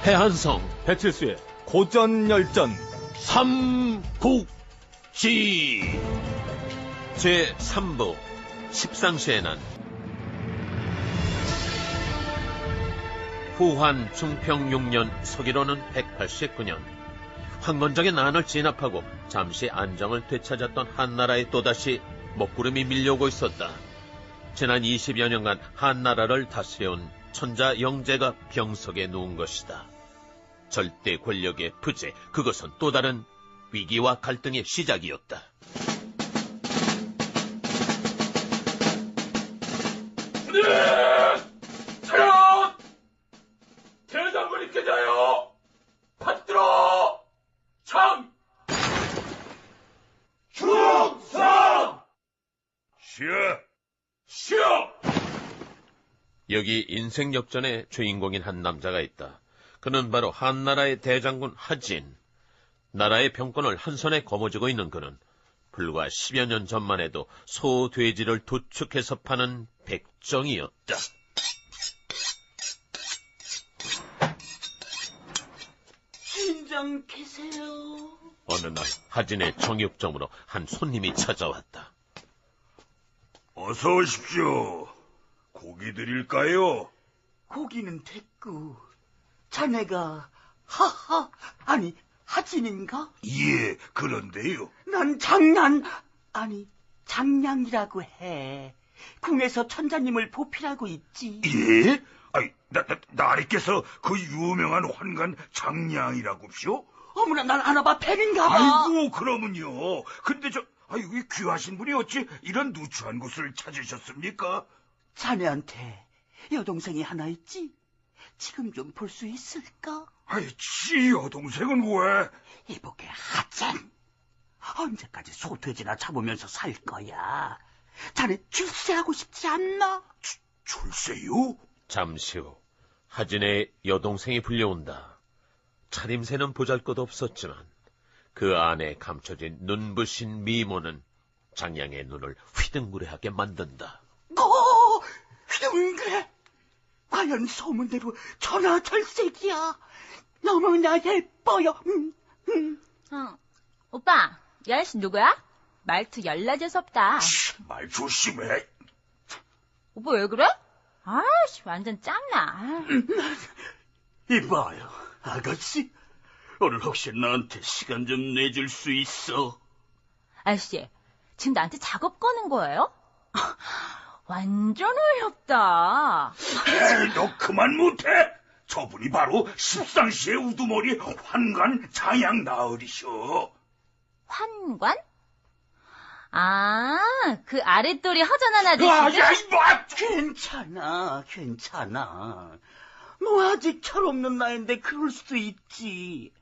해한성 배칠수의 고전열전 삼국지 제3부 십상시의 후한 중평 6년 서기로는 189년 황건적의 난을 진압하고 잠시 안정을 되찾았던 한나라에 또다시 먹구름이 밀려오고 있었다. 지난 20여 년간 한나라를 다스려온 천자 영제가 병석에 누운 것이다. 절대 권력의 부재, 그것은 또 다른 위기와 갈등의 시작이었다. 차렷! 대장군이 깨자요! 받들어! 참! 충성! 시어! 여기 인생 역전의 주인공인 한 남자가 있다. 그는 바로 한나라의 대장군 하진. 나라의 병권을 한 손에 거머쥐고 있는 그는 불과 10여 년 전만 해도 소, 돼지를 도축해서 파는 백정이었다. 진정 계세요. 어느 날 하진의 정육점으로 한 손님이 찾아왔다. 어서 오십시오. 고기 드릴까요? 고기는 됐고 자네가 아니 하진인가? 예, 그런데요. 난 장량이라고 해. 궁에서 천자님을 보필하고 있지. 예? 아이, 나리께서 그 유명한 환관 장량이라고쇼? 어머나 난 아나봐 팬인가 봐. 아이고, 그러면요. 근데 아이고, 귀하신 분이 어찌 이런 누추한 곳을 찾으셨습니까? 자네한테 여동생이 하나 있지? 지금 좀 볼 수 있을까? 아이, 지 여동생은 왜? 이보게 하진. 언제까지 소돼지나 잡으면서 살 거야? 자네 출세하고 싶지 않나? 출세요? 잠시 후 하진의 여동생이 불려온다. 차림새는 보잘것없었지만 그 안에 감춰진 눈부신 미모는 장량의 눈을 휘둥그레하게 만든다. 휘둥그레. 과연 소문대로 천하철색이야. 너무나 예뻐요. 오빠, 이 아저씨 누구야? 말투 열나져섭다. 말 조심해. 오빠 왜 그래? 아이씨, 완전 짱나. 이봐요, 아가씨. 오늘 혹시 나한테 시간 좀 내줄 수 있어? 아저씨, 지금 나한테 작업 거는 거예요? 완전 어이없다. 에이, 너 그만 못해. 저분이 바로 십상시의 우두머리 환관 장양 나으리셔. 환관? 아, 그 아랫돌이 허전한 아저씨. 야, 이봐! 괜찮아. 뭐 아직 철없는 나이인데 그럴 수도 있지.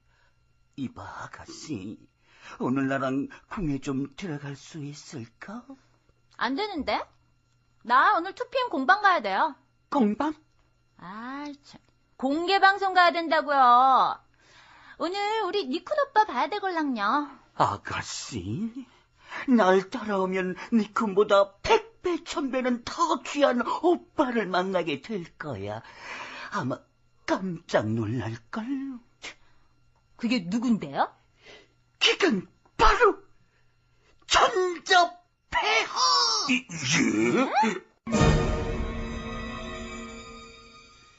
이봐, 아가씨. 오늘 나랑 궁에 좀 들어갈 수 있을까? 안 되는데? 나 오늘 2PM 공방 가야 돼요. 공방? 아, 참. 공개 방송 가야 된다고요. 오늘 우리 니쿤 오빠 봐야 되걸랑요. 아가씨, 날 따라오면 니쿤보다 100배, 1000배는 더 귀한 오빠를 만나게 될 거야. 아마 깜짝 놀랄걸? 그게 누군데요? 그건 바로 전접폐하! 예?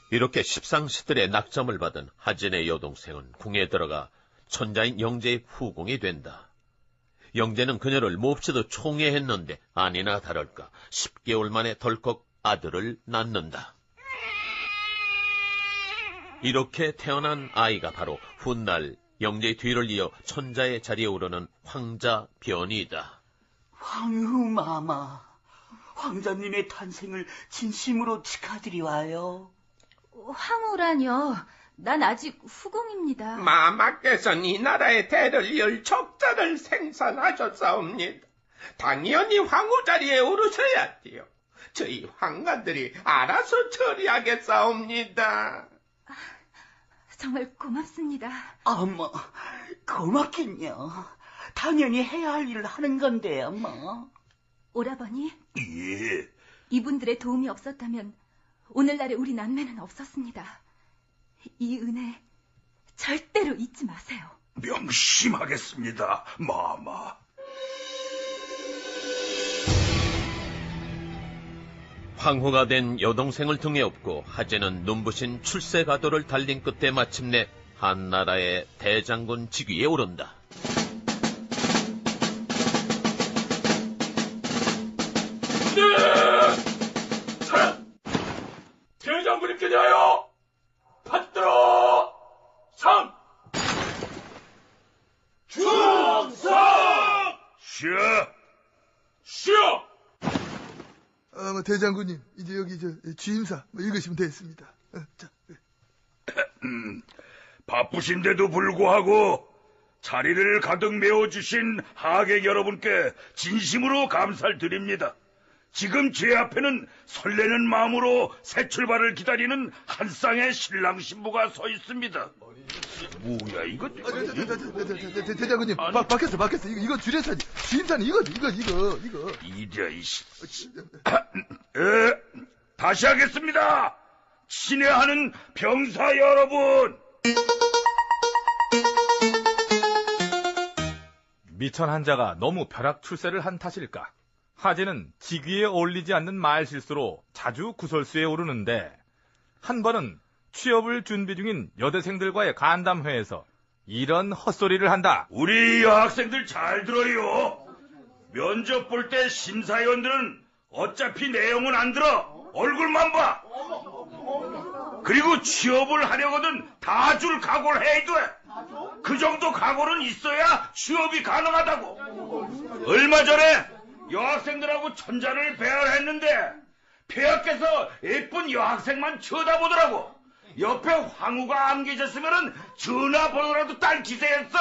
이렇게 십상시들의 낙점을 받은 하진의 여동생은 궁에 들어가 천자인 영제의 후궁이 된다. 영제는 그녀를 몹시도 총애했는데 아니나 다를까 10개월 만에 덜컥 아들을 낳는다. 이렇게 태어난 아이가 바로 훗날 영제의 뒤를 이어 천자의 자리에 오르는 황자 변이다. 황후마마, 황자님의 탄생을 진심으로 축하드리와요. 황후라뇨. 난 아직 후궁입니다. 마마께서는 이 나라의 대를 이을 적자를 생산하셨사옵니다. 당연히 황후 자리에 오르셔야 돼요. 저희 황관들이 알아서 처리하겠사옵니다. 정말 고맙습니다. 어머, 고맙긴요. 당연히 해야 할 일을 하는 건데, 어머. 오라버니, 예. 이분들의 도움이 없었다면 오늘날의 우리 남매는 없었습니다. 이 은혜 절대로 잊지 마세요. 명심하겠습니다, 마마. 황후가 된 여동생을 등에 업고 하진은 눈부신 출세 가도를 달린 끝에 마침내 한나라의 대장군 직위에 오른다. 대장군님께 대하여 받들어 상 충성! 쉬어! 대장군님, 이제 여기 취임사 읽으시면 되겠습니다. 자. 바쁘신데도 불구하고 자리를 가득 메워주신 하객 여러분께 진심으로 감사를 드립니다. 지금 제 앞에는 설레는 마음으로 새 출발을 기다리는 한 쌍의 신랑 신부가 서 있습니다. 뭐야 이거? 대장군님, 바뀌었어. 이거 주례사지. 취임사는 이거. 이래 이씨. 다시 하겠습니다. 친애하는 병사 여러분. 미천 한자가 너무 벼락 출세를 한 탓일까? 하진은 직위에 어울리지 않는 말 실수로 자주 구설수에 오르는데 한 번은 취업을 준비 중인 여대생들과의 간담회에서 이런 헛소리를 한다. 우리 여학생들 잘 들어요. 면접 볼 때 심사위원들은 어차피 내용은 안 들어. 얼굴만 봐. 그리고 취업을 하려거든 다 줄 각오를 해야 돼. 그 정도 각오는 있어야 취업이 가능하다고. 얼마 전에 여학생들하고 천자를 배열했는데 폐하께서 예쁜 여학생만 쳐다보더라고. 옆에 황후가 안 계셨으면 전화번호라도 딸 기세였어.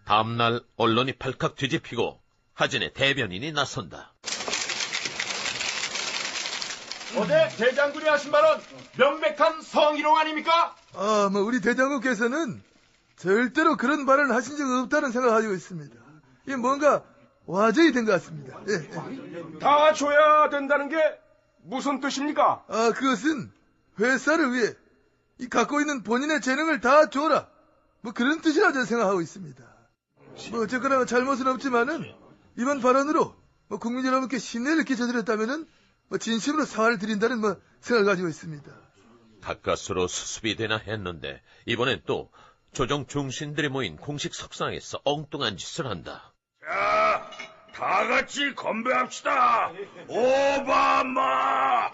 다음날 언론이 발칵 뒤집히고 하진의 대변인이 나선다. 어제 대장군이 하신 말은 명백한 성희롱 아닙니까? 우리 대장군께서는 절대로 그런 발언을 하신 적 없다는 생각을 가지고 있습니다. 이게 뭔가 와전이 된 것 같습니다. 예. 다 줘야 된다는 게 무슨 뜻입니까? 그것은 회사를 위해 갖고 있는 본인의 재능을 다 줘라. 그런 뜻이라고 저는 생각하고 있습니다. 어쨌거나 잘못은 없지만은 이번 발언으로 국민 여러분께 신뢰를 끼쳐드렸다면은 진심으로 사과를 드린다는 생각을 가지고 있습니다. 가까스로 수습이 되나 했는데 이번엔 또 조정 중신들이 모인 공식 석상에서 엉뚱한 짓을 한다. 자, 다 같이 건배합시다. 오바마!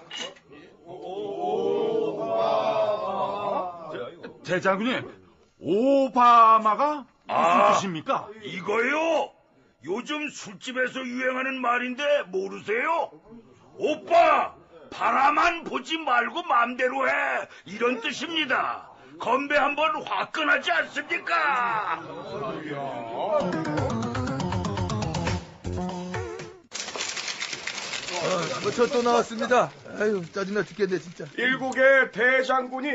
대장군님, 오바마가 무슨 뜻입니까? 이거요? 요즘 술집에서 유행하는 말인데 모르세요? 오빠, 바라만 보지 말고 맘대로 해. 이런 뜻입니다. 건배 한번 화끈하지 않습니까? 저 또 나왔습니다. 아유, 짜증나 죽겠네, 진짜. 일국의 대장군이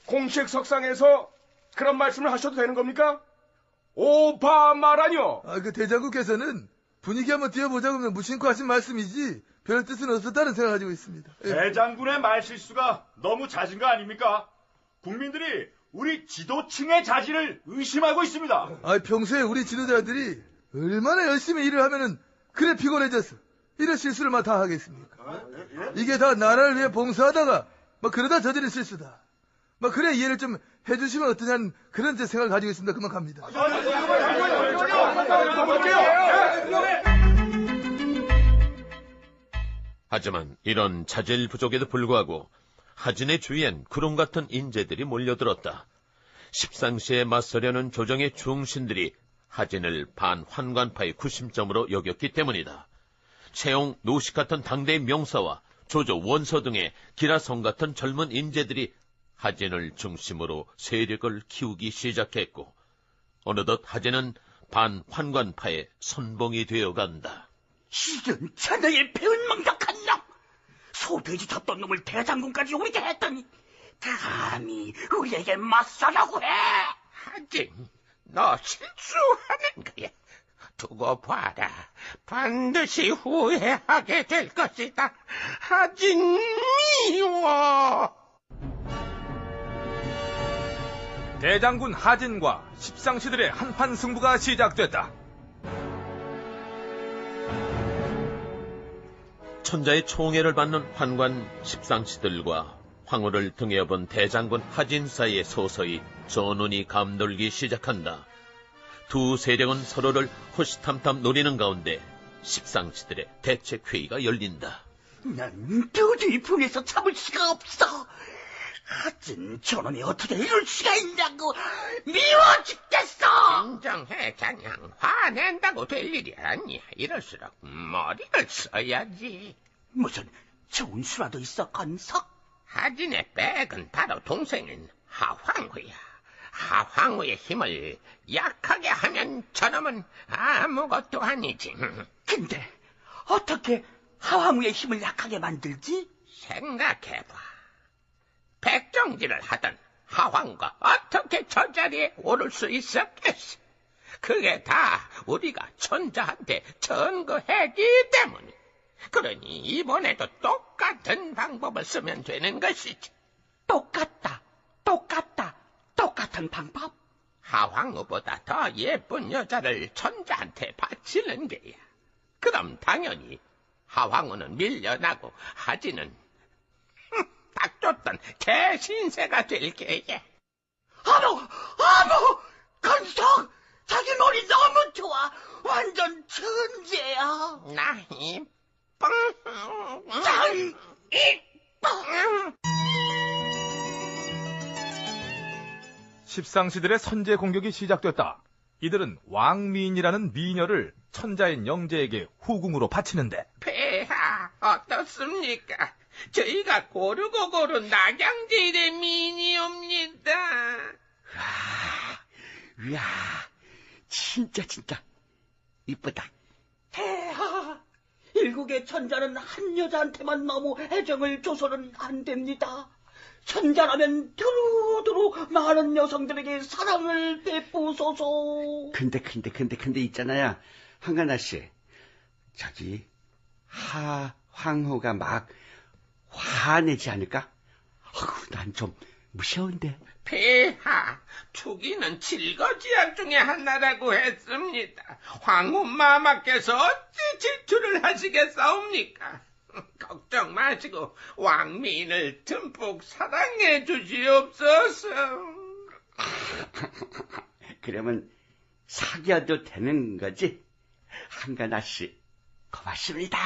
공식 석상에서 그런 말씀을 하셔도 되는 겁니까? 오바마라뇨? 그 대장군께서는 분위기 한번 띄워보자고 무심코 하신 말씀이지 별 뜻은 없었다는 생각을 가지고 있습니다. 대장군의 말실수가 너무 잦은 거 아닙니까? 국민들이 우리 지도층의 자질을 의심하고 있습니다. 평소에 우리 지도자들이 얼마나 열심히 일을 하면은 그래 피곤해져서 이런 실수를 다 하겠습니까? 이게 다 나라를 위해 봉사하다가 그러다 저지른 실수다. 그래 이해를 좀 해주시면 어떠냐는 그런 제 생각을 가지고 있습니다. 그만 갑니다. 하지만 이런 자질 부족에도 불구하고 하진의 주위엔 구름 같은 인재들이 몰려들었다. 십상시에 맞서려는 조정의 중신들이 하진을 반환관파의 구심점으로 여겼기 때문이다. 채용, 노식 같은 당대의 명사와 조조, 원서 등의 기라성 같은 젊은 인재들이 하진을 중심으로 세력을 키우기 시작했고 어느덧 하진은 반환관파의 선봉이 되어간다. 이런 자네의 배은망덕한 놈! 소돼지 쳤던 놈을 대장군까지 오리게 했더니 감히 우리에게 맞서라고 해! 하진, 너 실수하는 거야. 두고 봐라. 반드시 후회하게 될 것이다. 하진 미워. 대장군 하진과 십상시들의 한판 승부가 시작됐다. 천자의 총애를 받는 환관 십상시들과 황후를 등에 업은 대장군 하진 사이에 서서히 전운이 감돌기 시작한다. 두 세력은 서로를 호시탐탐 노리는 가운데 십상시들의 대책회의가 열린다. 난 도저히 분해서 참을 수가 없어. 하여튼 저놈이 어떻게 이럴 수가 있냐고. 미워 죽겠어. 인정해, 그냥 화낸다고 될 일이 아니야. 이럴수록 머리를 써야지. 무슨 좋은 수라도 있어, 건석? 하진의 백은 바로 동생인 하황후야. 하황후의 힘을 약하게 하면 저놈은 아무것도 아니지. 근데 어떻게 하황우의 힘을 약하게 만들지? 생각해봐. 백정지를 하던 하황과 어떻게 저 자리에 오를 수 있었겠어? 그게 다 우리가 천자한테 전거했기 때문에. 그러니 이번에도 똑같은 방법을 쓰면 되는 것이지. 똑같은 방법? 하황우보다 더 예쁜 여자를 천자한테 바치는 게야. 그럼 당연히 하황우는 밀려나고 하진은 딱 줬던 개 신세가 될 게야. 어머! 건석! 자기 머리 너무 좋아! 완전 천재야! 나 이뻐. 짱! 이뻐! 십상시들의 선제 공격이 시작됐다. 이들은 왕미인이라는 미녀를 천자인 영재에게 후궁으로 바치는데, 폐하 어떻습니까? 저희가 고르고 고른 낙양제일의 미니옵니다. 이야, 진짜 이쁘다. 폐하, 일국의 천자는 한 여자한테만 너무 애정을 줘서는 안 됩니다. 천자라면 두루두루 많은 여성들에게 사랑을 베푸소서. 근데 있잖아요. 한가나 씨. 저기 황후가 막 화내지 않을까? 난 좀 무서운데. 폐하, 투기는 칠거지약 중에 하나라고 했습니다. 황후마마께서 어찌 질투를 하시겠사옵니까? 걱정 마시고 왕미인을 듬뿍 사랑해 주시옵소서. 그러면 사귀어도 되는 거지? 한가나 씨, 고맙습니다.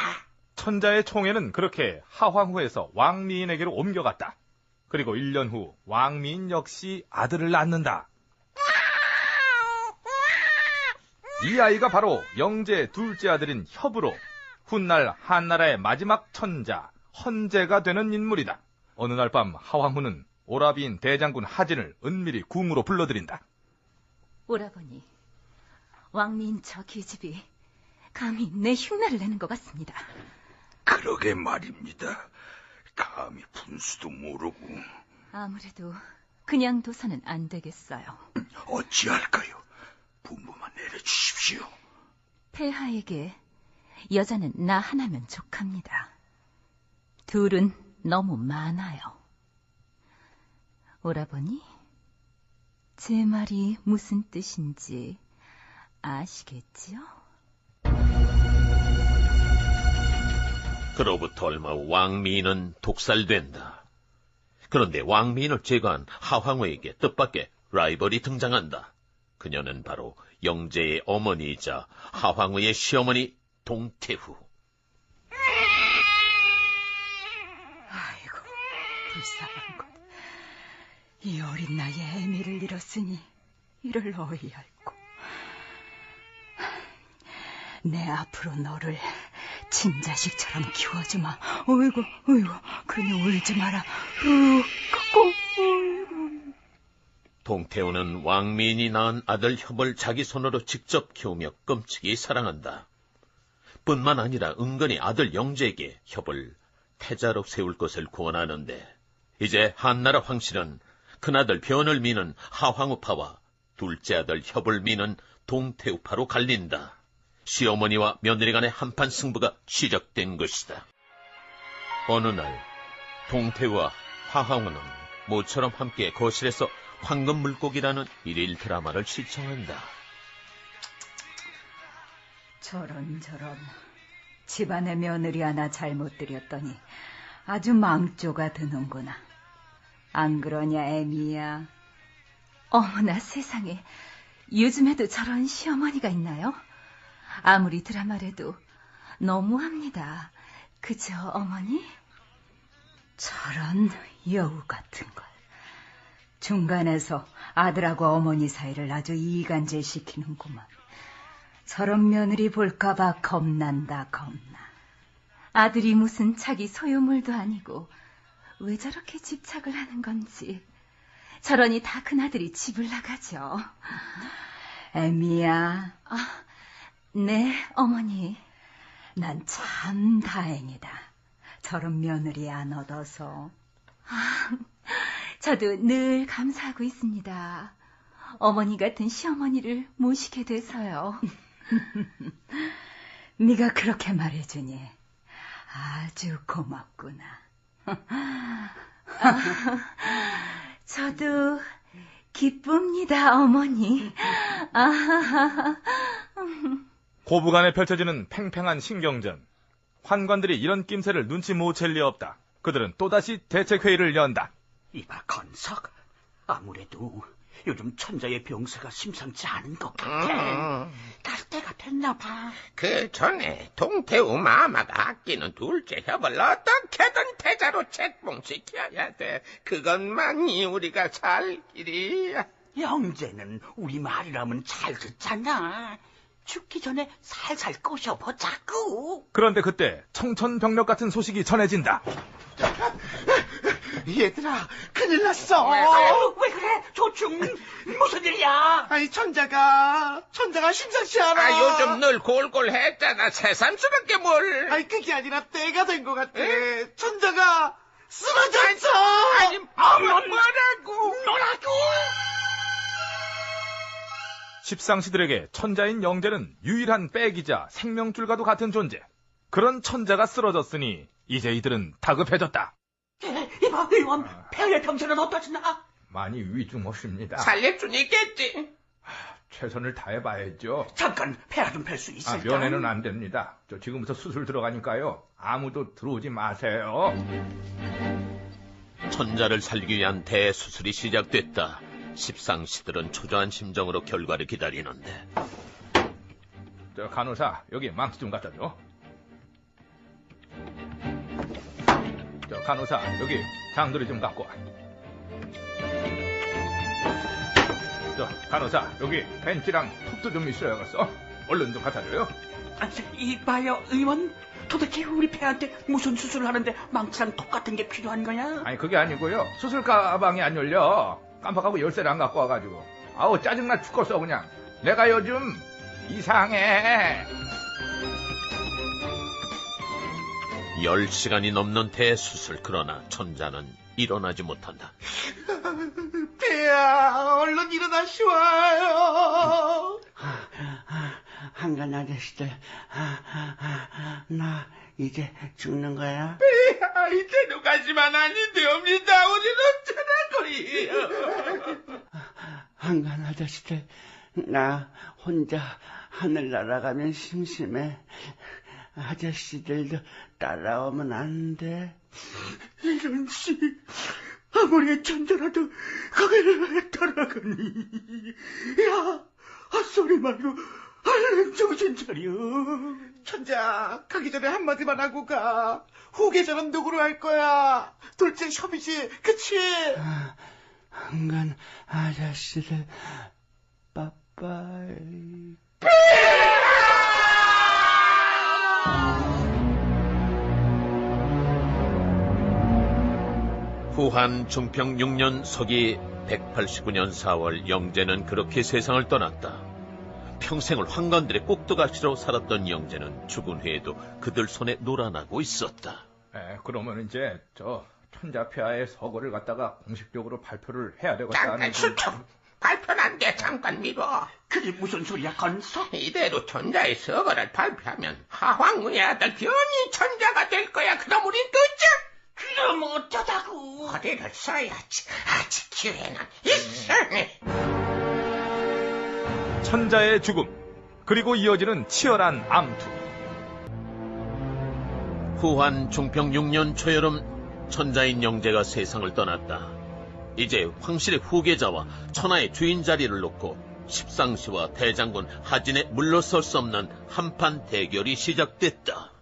천자의 총애는 그렇게 하황후에서 왕미인에게로 옮겨갔다. 그리고 1년 후 왕미인 역시 아들을 낳는다. 이 아이가 바로 영재의 둘째 아들인 협으로 훗날 한나라의 마지막 천자 헌제가 되는 인물이다. 어느 날 밤 하황후는 오라비인 대장군 하진을 은밀히 궁으로 불러들인다. 오라버니, 왕미인 저 계집이 감히 내 흉내를 내는 것 같습니다. 그러게 말입니다. 감히 분수도 모르고. 아무래도 그냥 둬서는 안 되겠어요. 어찌할까요? 분부만 내려주십시오. 폐하에게 여자는 나 하나면 족합니다. 둘은 너무 많아요. 오라버니, 제 말이 무슨 뜻인지 아시겠지요? 그로부터 얼마 후 왕미인은 독살된다. 그런데 왕미인을 제거한 하황후에게 뜻밖의 라이벌이 등장한다. 그녀는 바로 영재의 어머니이자 하황후의 시어머니 동태후. 아이고, 불쌍한 것. 이 어린 나이에 애미를 잃었으니 이를 어이할꼬. 내 앞으로 너를 친자식처럼 키워주마. 어이구, 그녀 울지 마라. 어이구. 동태후는 왕미인이 낳은 아들 협을 자기 손으로 직접 키우며 끔찍이 사랑한다. 뿐만 아니라 은근히 아들 영재에게 협을 태자로 세울 것을 권하는데, 이제 한나라 황실은 큰아들 변을 미는 하황우파와 둘째 아들 협을 미는 동태우파로 갈린다. 시어머니와 며느리 간의 한판 승부가 시작된 것이다. 어느 날 동태와 화황은 모처럼 함께 거실에서 황금 물고기라는 일일 드라마를 시청한다. 저런 집안에 며느리 하나 잘못 들였더니 아주 망조가 드는구나. 안 그러냐, 애미야? 어머나 세상에, 요즘에도 저런 시어머니가 있나요? 아무리 드라마래도 너무합니다. 그죠, 어머니? 저런 여우 같은 걸. 중간에서 아들하고 어머니 사이를 아주 이간질시키는구만. 저런 며느리 볼까봐 겁난다, 겁나. 아들이 무슨 자기 소유물도 아니고 왜 저렇게 집착을 하는 건지. 저러니 다 큰아들이 집을 나가죠. 애미야. 네, 어머니. 난 참 다행이다. 저런 며느리 안 얻어서. 저도 늘 감사하고 있습니다. 어머니 같은 시어머니를 모시게 돼서요. 네가 그렇게 말해주니 아주 고맙구나. 저도 기쁩니다, 어머니. 고부간에 펼쳐지는 팽팽한 신경전. 환관들이 이런 낌새를 눈치 못 챌 리 없다. 그들은 또다시 대책회의를 연다. 이봐, 건석. 아무래도 요즘 천자의 병세가 심상치 않은 것 같아. 갈 때가 됐나 봐. 그 전에 동태우 마마가 아끼는 둘째 협을 어떻게든 태자로 책봉시켜야 돼. 그것만이 우리가 살 길이야. 영재는 우리 말이라면 잘 듣잖아. 죽기 전에 살살 꼬셔보자고. 그런데 그때 청천벽력 같은 소식이 전해진다. 얘들아, 큰일 났어. 왜 그래? 조충, 무슨 일이야? 아니, 천자가 심상치 않아. 요즘 늘 골골했잖아. 새삼스럽게 뭘. 아니, 그게 아니라 때가 된 것 같아. 천자가 쓰러졌어. 뭐라고? 십상시들에게 천자인 영재는 유일한 백이자 생명줄과도 같은 존재. 그런 천자가 쓰러졌으니 이제 이들은 다급해졌다. 이봐, 의원, 폐하의 병세는 어떠시나? 많이 위중하십니다. 살릴 수 있겠지. 최선을 다해봐야죠. 잠깐 폐하 좀 뵐 수 있을까? 면회는 안 됩니다. 저 지금부터 수술 들어가니까요. 아무도 들어오지 마세요. 천자를 살리기 위한 대수술이 시작됐다. 십상시들은 초조한 심정으로 결과를 기다리는데. 저 간호사, 여기 망치 좀 갖다 줘. 저 간호사, 여기 장도리 좀 갖고 와. 저 간호사, 여기 벤치랑 톱도 좀 있어야겠어. 얼른 좀 갖다 줘요. 이봐요, 의원. 도대체 우리 폐한테 무슨 수술을 하는데 망치랑 톱 같은 게 필요한 거야? 아니, 그게 아니고요. 수술 가방이 안 열려. 깜빡하고 열쇠를 안 갖고 와가지고. 아우, 짜증나 죽겠어, 그냥. 내가 요즘 이상해. 10시간이 넘는 대수술. 그러나 천자는 일어나지 못한다. 폐야, 얼른 일어나시와요. 한간 아저씨들, 나 이제 죽는 거야? 폐하, 이제 누가지만 아닌데옵니다. 우리는 어쩌라고요. 한간 아저씨들, 나 혼자 하늘 날아가면 심심해. 아저씨들도 따라오면 안 돼. 이런 씨, 아무리 천자라도 거기를 왜 따라가니? 야, 헛소리만으로 얼른 정신 차려. 천자, 가기 전에 한마디만 하고 가. 후계자는 누구로 할 거야? 둘째 협이지, 그치? 한간 아저씨들, 빠빠이. 후한 중평 6년 서기 189년 4월 영재는 그렇게 세상을 떠났다. 평생을 환관들의 꼭두가시로 살았던 영재는 죽은 후에도 그들 손에 놀아나고 있었다. 그러면 이제 저 천자폐하의 서거를 갖다가 공식적으로 발표를 해야 되겠다는. 잠깐, 발표는 안 돼. 잠깐 미뤄. 그게 무슨 소리야, 건서? 이대로 천자의 서거를 발표하면 하황의 아들 변이 천자가 될 거야. 그럼 우린 끝이야. 그럼 어쩌자고? 허리를 써야지. 아직 기회는 있으니. 천자의 죽음, 그리고 이어지는 치열한 암투. 후한 중평 6년 초여름 천자인 영재가 세상을 떠났다. 이제 황실의 후계자와 천하의 주인 자리를 놓고 십상시와 대장군 하진에 물러설 수 없는 한판 대결이 시작됐다.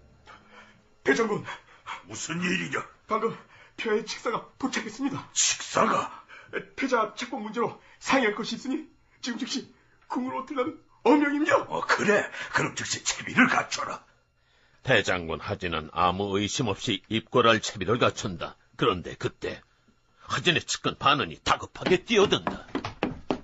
대장군, 무슨 일이냐? 방금 폐하의 칙사가 도착했습니다. 식사가? 패자 책봉 문제로 상의할 것이 있으니 지금 즉시 궁으로 들라는 어명입니다. 그래. 그럼 즉시 채비를 갖춰라. 대장군 하진은 아무 의심 없이 입궐할 채비를 갖춘다. 그런데 그때 하진의 측근 반은이 다급하게 뛰어든다.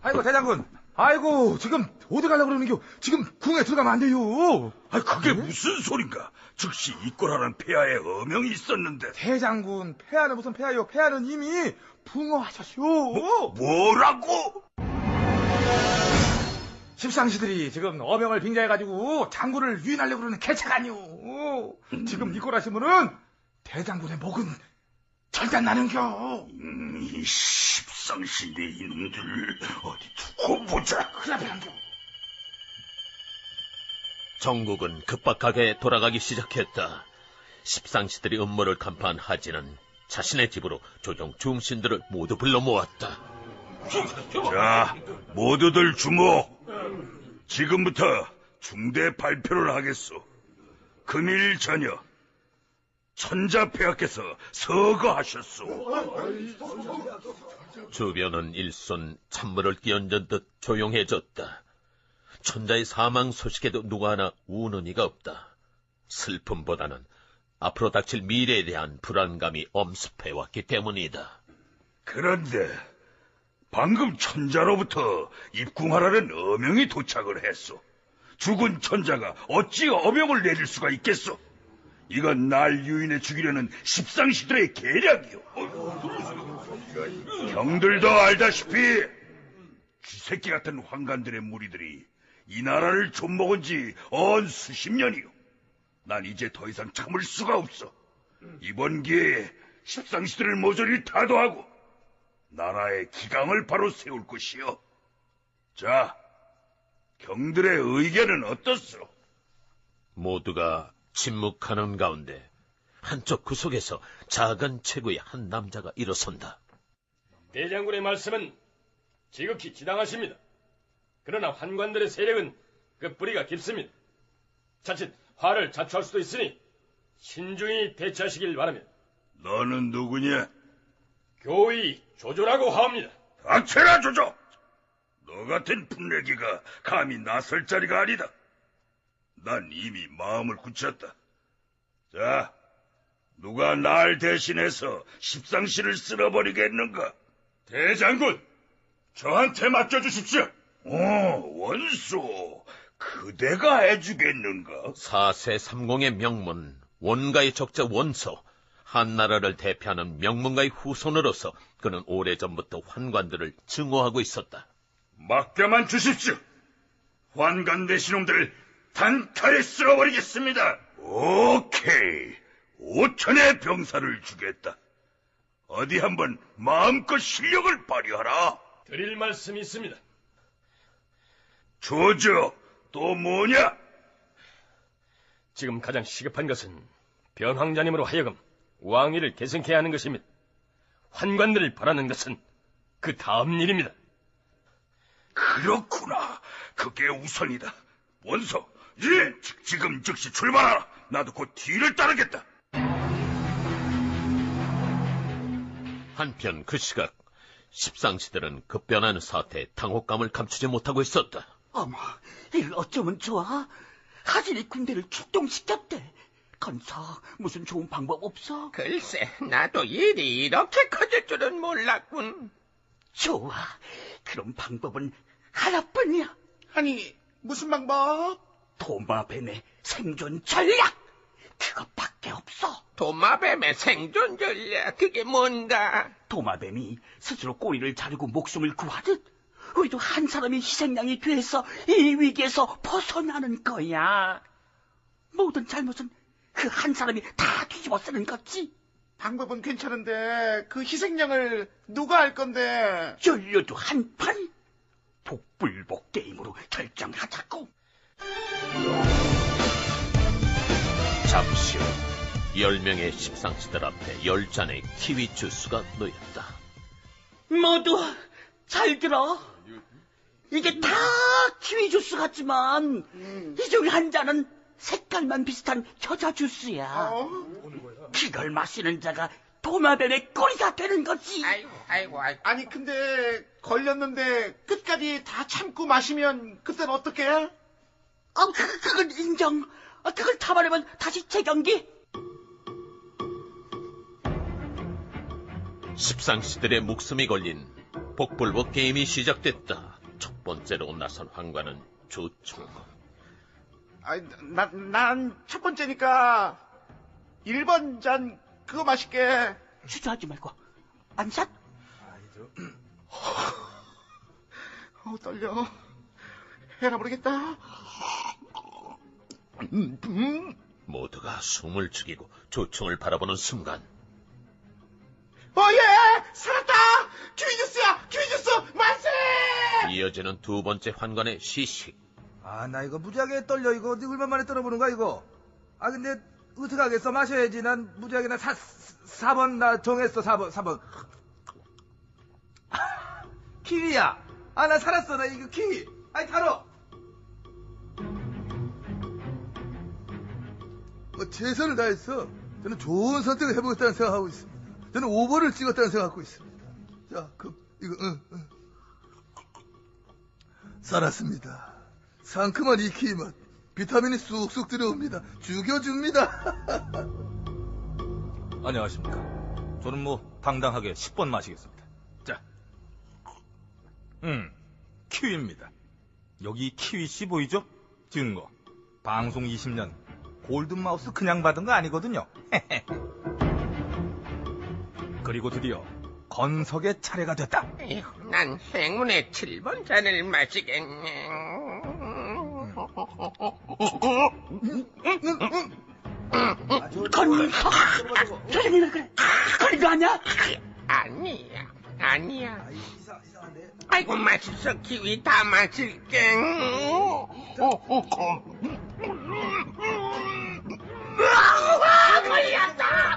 아이고, 대장군. 아이고, 지금 어디 가려고 그러는겨? 지금 궁에 들어가면 안 돼요. 그게 무슨 소린가? 즉시 입궐하는 폐하의 어명이 있었는데. 대장군, 폐하는 무슨 폐하요? 폐하는 이미 붕어하셨쇼. 뭐라고? 십상시들이 지금 어명을 빙자해가지고 장군을 유인하려고 그러는 개차가 아니오. 지금 입궐하시면은 대장군의 목은 절단 나는겨. 이 십상시대 이놈들 어디 두고 보자. 그래야죠. 정국은 급박하게 돌아가기 시작했다. 십상시들이 음모를 간파한 하진은 자신의 집으로 조정 중신들을 모두 불러 모았다. 자, 모두들 주목. 지금부터 중대 발표를 하겠소. 금일 저녁 천자폐하께서 서거하셨소. 주변은 일손 찬물을 끼얹은 듯 조용해졌다. 천자의 사망 소식에도 누구 하나 우는 이가 없다. 슬픔보다는 앞으로 닥칠 미래에 대한 불안감이 엄습해왔기 때문이다. 그런데 방금 천자로부터 입궁하라는 어명이 도착을 했소. 죽은 천자가 어찌 어명을 내릴 수가 있겠소? 이건 날 유인해 죽이려는 십상시들의 계략이요. 형들도 알다시피 쥐새끼 같은 환관들의 무리들이 이 나라를 좀먹은 지 수십 년이요. 난 이제 더 이상 참을 수가 없어. 이번 기회에 십상시들을 모조리 타도하고 나라의 기강을 바로 세울 것이요. 자, 경들의 의견은 어떻소? 모두가 침묵하는 가운데 한쪽 구석에서 작은 체구의 한 남자가 일어선다. 대장군의 말씀은 지극히 지당하십니다. 그러나 환관들의 세력은 그 뿌리가 깊습니다. 자칫 화를 자초할 수도 있으니 신중히 대처하시길 바랍니다. 너는 누구냐? 교의 조조라고 하옵니다. 닥쳐라, 조조! 너 같은 분내기가 감히 나설 자리가 아니다. 난 이미 마음을 굳혔다. 자, 누가 날 대신해서 십상시를 쓸어버리겠는가? 대장군, 저한테 맡겨주십시오. 원수, 그대가 해주겠는가? 4세 30의 명문, 원가의 적자 원서, 한나라를 대표하는 명문가의 후손으로서 그는 오래전부터 환관들을 증오하고 있었다. 맡겨만 주십시오. 환관 대신놈들 단칼에 쓸어버리겠습니다. 오케이. 5천의 병사를 주겠다. 어디 한번 마음껏 실력을 발휘하라. 드릴 말씀이 있습니다. 조조, 또 뭐냐? 지금 가장 시급한 것은 변황자님으로 하여금 왕위를 계승케 하는 것입니다. 환관들을 바라는 것은 그 다음 일입니다. 그렇구나. 그게 우선이다. 원서, 예, 지금 즉시 출발하라. 나도 곧 뒤를 따르겠다. 한편 그 시각 십상시들은 급변하는 사태에 당혹감을 감추지 못하고 있었다. 어머, 이를 어쩌면 좋아? 하진이 군대를 출동시켰대. 건서, 무슨 좋은 방법 없어? 글쎄, 나도 일이 이렇게 커질 줄은 몰랐군. 좋아. 그럼 방법은 하나뿐이야. 아니, 무슨 방법? 도마뱀의 생존 전략! 그것밖에 없어. 도마뱀의 생존 전략, 그게 뭔가? 도마뱀이 스스로 꼬리를 자르고 목숨을 구하듯 우리도 한 사람이 희생양이 돼서 이 위기에서 벗어나는 거야. 모든 잘못은 그 한 사람이 다 뒤집어 쓰는 거지. 방법은 괜찮은데 그 희생양을 누가 할 건데? 연료도 한판 복불복 게임으로 결정하자고. 잠시 후 10명의 십상시들 앞에 10잔의 키위 주스가 놓였다. 모두 잘 들어. 이게 다 키위 주스 같지만 이 중에 한 잔은 색깔만 비슷한 겨자 주스야. 이걸 마시는 자가 도마뱀의 꼬리가 되는 거지. 아이고. 아니 근데 걸렸는데 끝까지 다 참고 마시면 그땐 어떡해? 그건 인정. 그걸 다 말하면 다시 재경기. 십상시들의 목숨이 걸린 복불복 게임이 시작됐다. 첫 번째로 나선 황관은 조총. 난 첫 번째니까 1번 잔 그거 마실게. 주저하지 말고 안샷. 떨려. 해라 모르겠다. 모두가 숨을 죽이고 조총을 바라보는 순간 예! 살았다! 키위주스야! 키위주스 만세! 이어지는 두 번째 환관의 시식. 나 이거 무지하게 떨려. 이거 어디 얼마 만에 떨어보는 거야 이거. 근데 어떻게 하겠어. 마셔야지. 난 무지하게. 나 4번 나 정했어. 4번. 키위야. 나 살았어. 나 이거 키위. 타러. 최선을 다했어. 저는 좋은 선택을 해보겠다는 생각하고 있습니다. 저는 5번을 찍었다는 생각하고 있습니다. 자, 이거 살았습니다. 상큼한 이 키위 맛. 비타민이 쑥쑥 들어옵니다. 죽여줍니다. 안녕하십니까. 저는 당당하게 10번 마시겠습니다. 자. 키위입니다. 여기 키위씨 보이죠? 증거. 방송 20년. 골든마우스 그냥 받은 거 아니거든요. 그리고 드디어 건석의 차례가 됐다. 난 행운의 7번 잔을 마시겠네. 건석! 저녁이나 그래. 건석 아니야? 아니야. 아이고 맛있어. 키위 다 마실게. 걸렸다.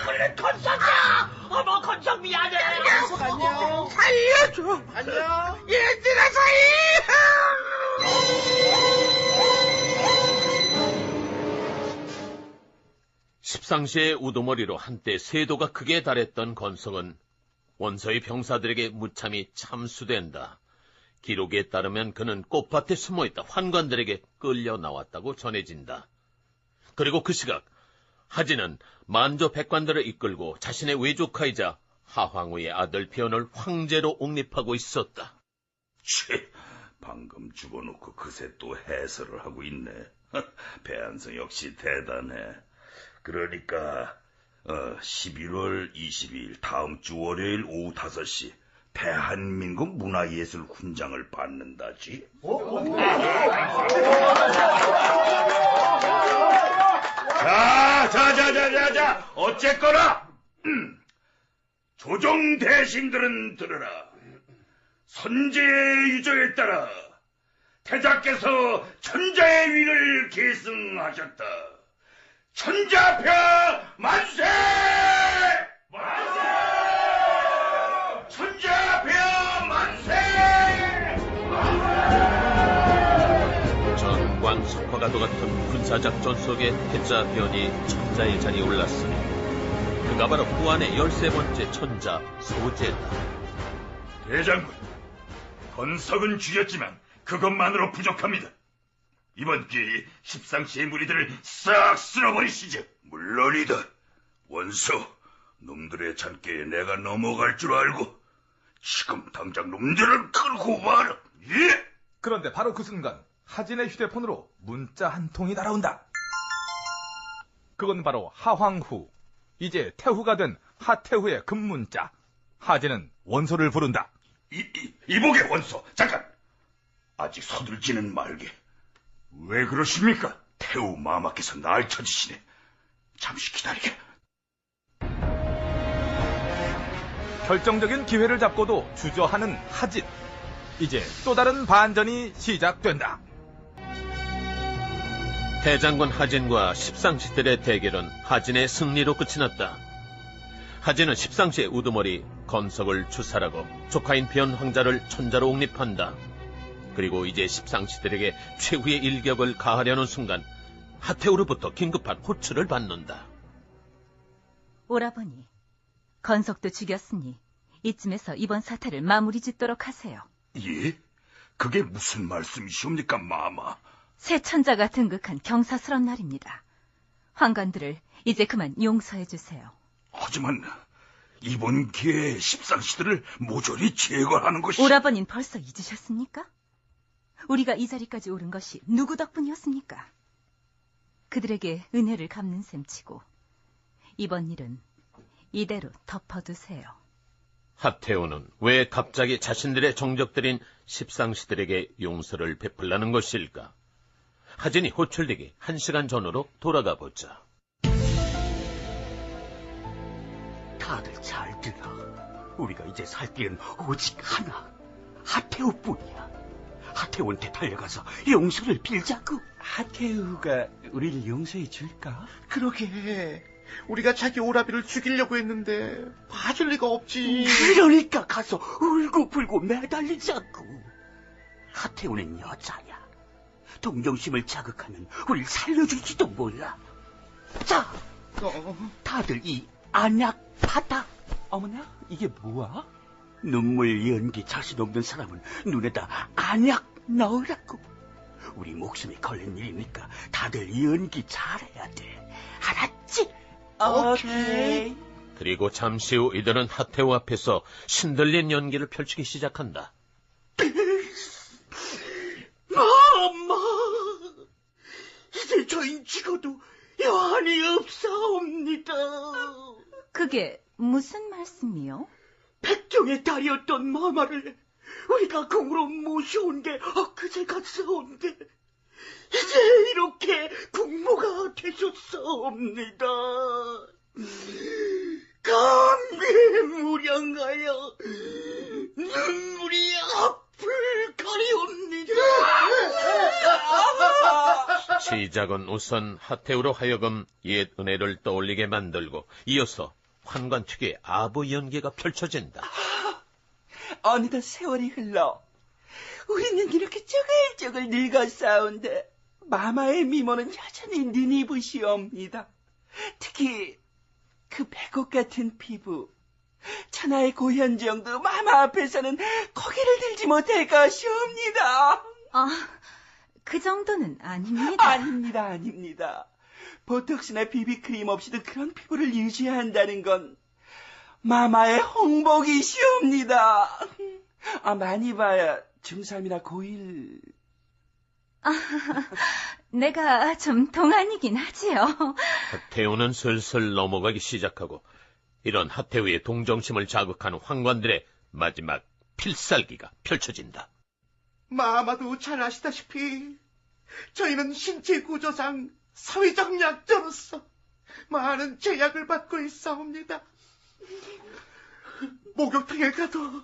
걸리는 건석이야. 어머 건석 미안해. 건석 안녕. 살려줘. 안녕. 얘들아 살려. 십상시의 우두머리로 한때 세도가 크게 달했던 건석은 원서의 병사들에게 무참히 참수된다. 기록에 따르면 그는 꽃밭에 숨어있다 환관들에게 끌려 나왔다고 전해진다. 그리고 그 시각 하진은 만조 백관들을 이끌고 자신의 외조카이자 하황우의 아들 변을 황제로 옹립하고 있었다. 방금 죽어놓고 그새 또 해설을 하고 있네. 배한성 역시 대단해. 그러니까 11월 22일 다음 주 월요일 오후 5시 대한민국 문화예술 훈장을 받는다지. 자, 어쨌거나 조정 대신들은 들으라. 선제의 유저에 따라 태자께서 천자의 위를 계승하셨다. 천자표 만세! 만세! 천자표 만세! 전광석화가도 같은 군사작전 속에 태자변이 천자의 자리에 올랐으니 그가 바로 후한의 13번째 천자 소재다. 대장군, 건석은 죽였지만 그것만으로 부족합니다. 이번 기회에 십상시의 무리들을 싹 쓸어버리시죠. 물론이다. 원소, 놈들의 잔꾀에 내가 넘어갈 줄 알고 지금 당장 놈들을 끌고 와라. 예! 그런데 바로 그 순간 하진의 휴대폰으로 문자 한 통이 날아온다. 그건 바로 하황후, 이제 태후가 된 하태후의 급문자. 하진은 원소를 부른다. 이복의 원소, 잠깐! 아직 서둘지는 말게. 왜 그러십니까? 태우 마마께서 날 찾으시네. 잠시 기다리게. 결정적인 기회를 잡고도 주저하는 하진. 이제 또 다른 반전이 시작된다. 대장군 하진과 십상시들의 대결은 하진의 승리로 끝이 났다. 하진은 십상시의 우두머리 건석을 추살하고 조카인 변황자를 천자로 옹립한다. 그리고 이제 십상시들에게 최후의 일격을 가하려는 순간 하태우로부터 긴급한 호출을 받는다. 오라버니, 건석도 죽였으니 이쯤에서 이번 사태를 마무리 짓도록 하세요. 예? 그게 무슨 말씀이시옵니까, 마마? 새 천자가 등극한 경사스런 날입니다. 환관들을 이제 그만 용서해 주세요. 하지만 이번 기회에 십상시들을 모조리 제거하는 것이... 오라버니는 벌써 잊으셨습니까? 우리가 이 자리까지 오른 것이 누구 덕분이었습니까? 그들에게 은혜를 갚는 셈치고 이번 일은 이대로 덮어두세요. 하태우는 왜 갑자기 자신들의 정적들인 십상시들에게 용서를 베풀라는 것일까? 하진이 호출되기 1시간 전으로 돌아가 보자. 다들 잘 들어. 우리가 이제 살 길은 오직 하나. 하태우뿐이야. 하태우한테 달려가서 용서를 빌자고. 하태우가 우리를 용서해 줄까? 그러게. 우리가 자기 오라비를 죽이려고 했는데 봐줄 리가 없지. 그러니까 가서 울고불고 매달리자고. 하태우는 여자야. 동정심을 자극하면 우릴 살려줄지도 몰라. 자, 다들 이 안약 받아. 어머나, 이게 뭐야? 눈물, 연기, 자신 없는 사람은 눈에다 안약 넣으라고. 우리 목숨이 걸린 일이니까 다들 연기 잘해야 돼. 알았지? 오케이. 그리고 잠시 후 이들은 하태우 앞에서 신들린 연기를 펼치기 시작한다. 마마, 이제 저희 죽어도 여한이 없사옵니다. 그게 무슨 말씀이요? 백경의 딸이었던 마마를 우리가 궁으로 모셔온 게 엊그제 같사온데 이제 이렇게 국모가 되셨사옵니다. 감개무량하여 눈물이 앞을 가리옵니다. 시작은 우선 하태우로 하여금 옛 은혜를 떠올리게 만들고 이어서 환관 특유의 아부 연기가 펼쳐진다. 어느덧 세월이 흘러 우리는 이렇게 쪼글쪼글 늙었사온데 마마의 미모는 여전히 눈이 부시옵니다. 특히 그 백옥 같은 피부, 천하의 고현정도 마마 앞에서는 고개를 들지 못할 것이옵니다. 그 정도는 아닙니다. 아닙니다. 보톡스나 비비크림 없이도 그런 피부를 유지한다는 건 마마의 홍복이시옵니다. 많이 봐야 중3이나 고1. 내가 좀 동안이긴 하지요. 하태우는 슬슬 넘어가기 시작하고 이런 하태우의 동정심을 자극하는 환관들의 마지막 필살기가 펼쳐진다. 마마도 잘 아시다시피 저희는 신체 구조상 사회적 약자로서 많은 제약을 받고 있사옵니다. 목욕탕에 가도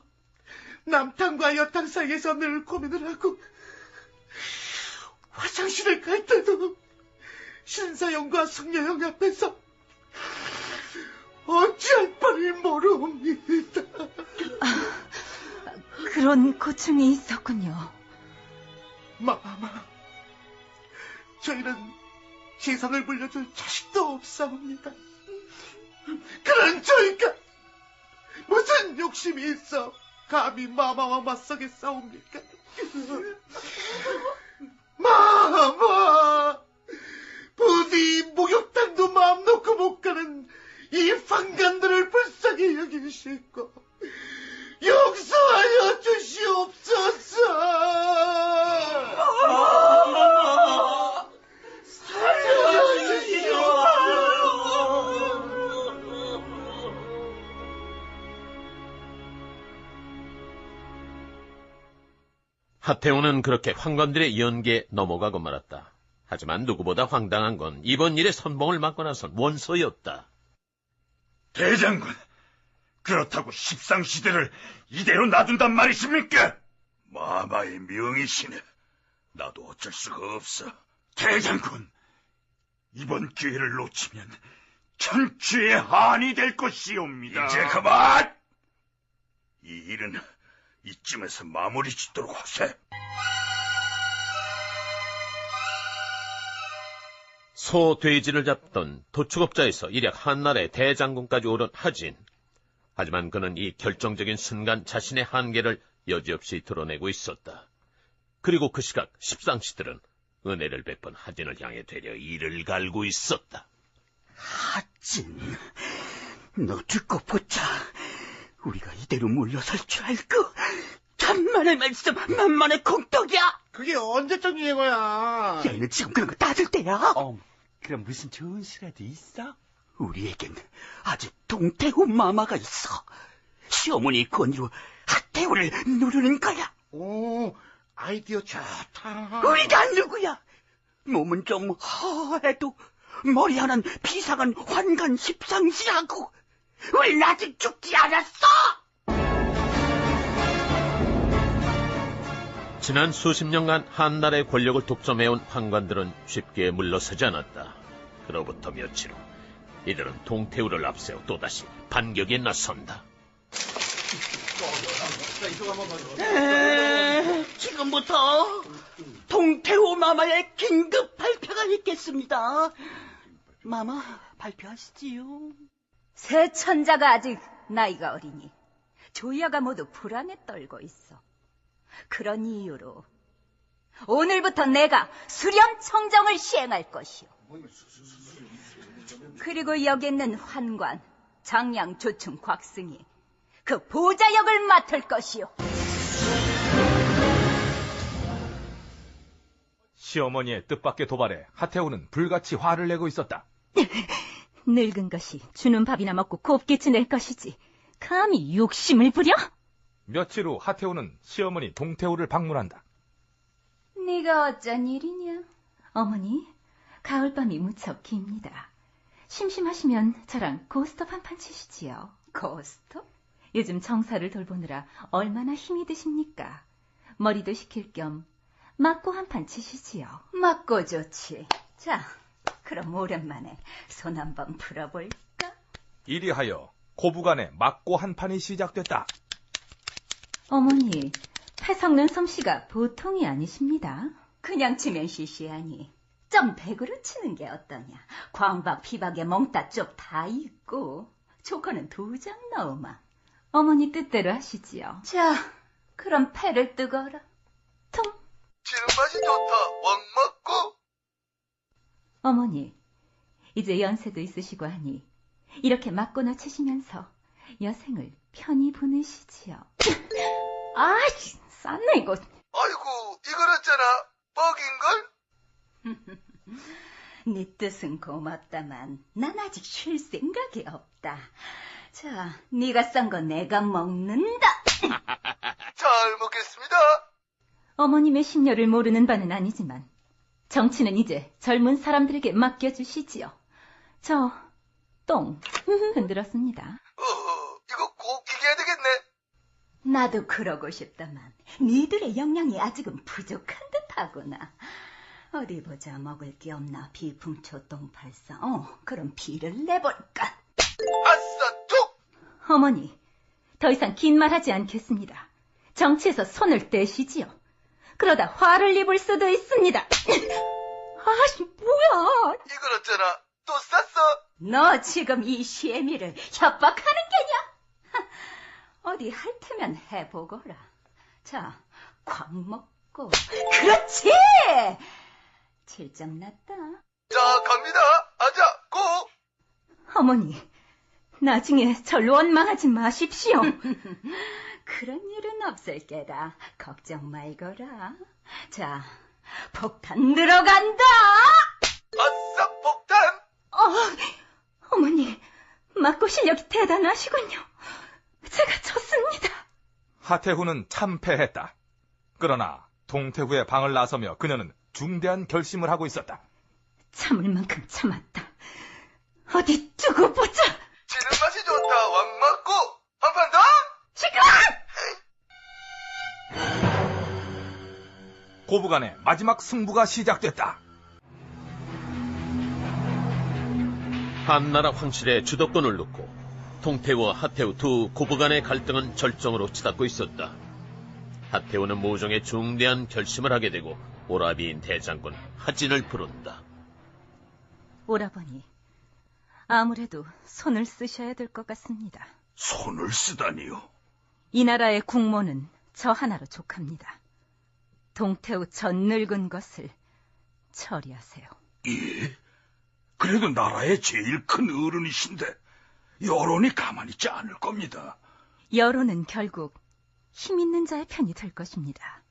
남탕과 여탕 사이에서 늘 고민을 하고 화장실을 갈 때도 신사형과 숙녀형 앞에서 어찌할 바를 모르옵니다. 그런 고충이 있었군요. 마마, 저희는 재산을 물려줄 자식도 없사옵니다. 그런 저희가 무슨 욕심이 있어 감히 마마와 맞서겠사옵니까? 마마, 부디 목욕탕도 마음 놓고 못 가는 이 환관들을 불쌍히 여기시고 용서하여 주시옵소서. 살려주시오. 하태우는 그렇게 환관들의 연계에 넘어가고 말았다. 하지만 누구보다 황당한 건 이번 일에 선봉을 맡고 나선 원소였다. 대장군, 그렇다고 십상시대를 이대로 놔둔단 말이십니까? 마마의 명이시네. 나도 어쩔 수가 없어. 대장군, 이번 기회를 놓치면 천추의 한이 될 것이옵니다. 이제 그만! 이 일은 이쯤에서 마무리 짓도록 하세. 소, 돼지를 잡던 도축업자에서 일약 한나라의 대장군까지 오른 하진. 하지만 그는 이 결정적인 순간 자신의 한계를 여지없이 드러내고 있었다. 그리고 그 시각 십상시들은 은혜를 베푼 하진을 향해 되려 이를 갈고 있었다. 하진, 너 듣고 보자. 우리가 이대로 물러설 줄 알고 천만의 말씀 만만의 공덕이야. 그게 언제적 예고야? 얘는 지금 그런 거 따질 때야. 그럼 무슨 좋은 수라도 있어? 우리에겐 아직 동태우 마마가 있어. 시어머니 권위로 하태우를 누르는 거야. 오, 아이디어 좋다. 우리가 누구야? 몸은 좀 허해도 머리 하나는 비상한 환관 십상시하고 우린 아직 죽지 않았어. 지난 수십 년간 한나라의 권력을 독점해온 환관들은 쉽게 물러서지 않았다. 그로부터 며칠 후 이들은 동태우를 앞세워 또다시 반격에 나선다. 지금부터 동태우 마마의 긴급 발표가 있겠습니다. 마마, 발표하시지요. 새 천자가 아직 나이가 어리니 조야가 모두 불안에 떨고 있어. 그런 이유로 오늘부터 내가 수렴 청정을 시행할 것이오. 그리고 여기 있는 환관, 장양, 조충, 곽승이 그 보좌역을 맡을 것이오. 시어머니의 뜻밖의 도발에 하태우는 불같이 화를 내고 있었다. 늙은 것이 주는 밥이나 먹고 곱게 지낼 것이지 감히 욕심을 부려? 며칠 후 하태우는 시어머니 동태우를 방문한다. 네가 어쩐 일이냐? 어머니, 가을밤이 무척 깁니다. 심심하시면 저랑 고스톱 한 판 치시지요. 고스톱? 요즘 정사를 돌보느라 얼마나 힘이 드십니까? 머리도 식힐 겸 맞고 한 판 치시지요. 맞고 좋지. 자, 그럼 오랜만에 손 한번 풀어볼까? 이리하여 고부간에 맞고 한 판이 시작됐다. 어머니, 패 섞는 솜씨가 보통이 아니십니다. 그냥 치면 시시하니 좀 백으로 치는 게 어떠냐. 광박, 피박에 몽따 쪽 다 있고 조커는 2장 넣으마. 어머니 뜻대로 하시지요. 자, 그럼 패를 뜨거라. 통. 치는 맛이 좋다. 왕 맞고. 어머니, 이제 연세도 있으시고 하니 이렇게 맞거나 치시면서 여생을 편히 보내시지요. 아이, 쌌네 이거. 아이고, 이걸 어쩌나? 뻑인걸? 네 뜻은 고맙다만 난 아직 쉴 생각이 없다. 자, 네가 싼 거 내가 먹는다. 잘 먹겠습니다. 어머님의 심려를 모르는 바는 아니지만 정치는 이제 젊은 사람들에게 맡겨주시지요. 저 똥 흔들었습니다. 이거 꼭 이겨야 되겠네. 나도 그러고 싶다만 니들의 역량이 아직은 부족한 듯하구나. 어디 보자. 먹을 게 없나. 비풍초똥팔사. 그럼 비를 내볼까. 아싸 툭. 어머니, 더 이상 긴 말하지 않겠습니다. 정치에서 손을 떼시지요. 그러다 화를 입을 수도 있습니다. 아씨, 뭐야. 이걸 어쩌나? 또 쌌어? 너 지금 이 시애미를 협박하는 게냐? 어디 할 테면 해보거라. 자, 꽉 먹고. 그렇지! 7점 났다. 자, 갑니다. 아자, 고! 어머니, 나중에 절 원망하지 마십시오. 그런 일은 없을 게다. 걱정 말거라. 자, 폭탄 들어간다! 아싸, 폭탄! 어머니, 맞고 실력이 대단하시군요. 제가 졌습니다. 하태후는 참패했다. 그러나 동태후의 방을 나서며 그녀는 중대한 결심을 하고 있었다. 참을 만큼 참았다. 어디 두고 보자. 지는 맛이 좋다. 왕 맞고 한 판 더? 시끄러! 고부간의 마지막 승부가 시작됐다. 한나라 황실의 주도권을 놓고 동태우와 하태우 두 고부간의 갈등은 절정으로 치닫고 있었다. 하태우는 모종의 중대한 결심을 하게 되고 오라비인 대장군 하진을 부른다. 오라버니, 아무래도 손을 쓰셔야 될 것 같습니다. 손을 쓰다니요? 이 나라의 국모는 저 하나로 족합니다. 동태우 전 늙은 것을 처리하세요. 예? 그래도 나라의 제일 큰 어른이신데 여론이 가만히 있지 않을 겁니다. 여론은 결국 힘 있는 자의 편이 될 것입니다.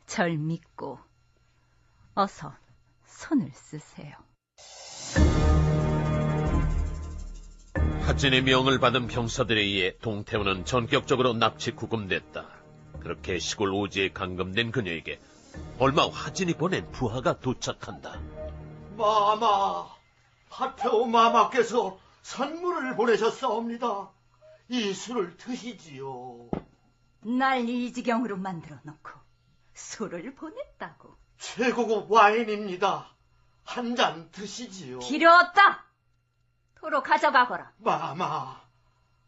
절 믿고 어서 손을 쓰세요. 하진의 명을 받은 병사들에 의해 동태우는 전격적으로 납치 구금됐다. 그렇게 시골 오지에 감금된 그녀에게 얼마 후 하진이 보낸 부하가 도착한다. 마마, 하태우 마마께서 선물을 보내셨사옵니다. 이 술을 드시지요. 날 이 지경으로 만들어 놓고 술을 보냈다고. 최고급 와인입니다. 한 잔 드시지요. 필요 없다. 도로 가져가거라. 마마,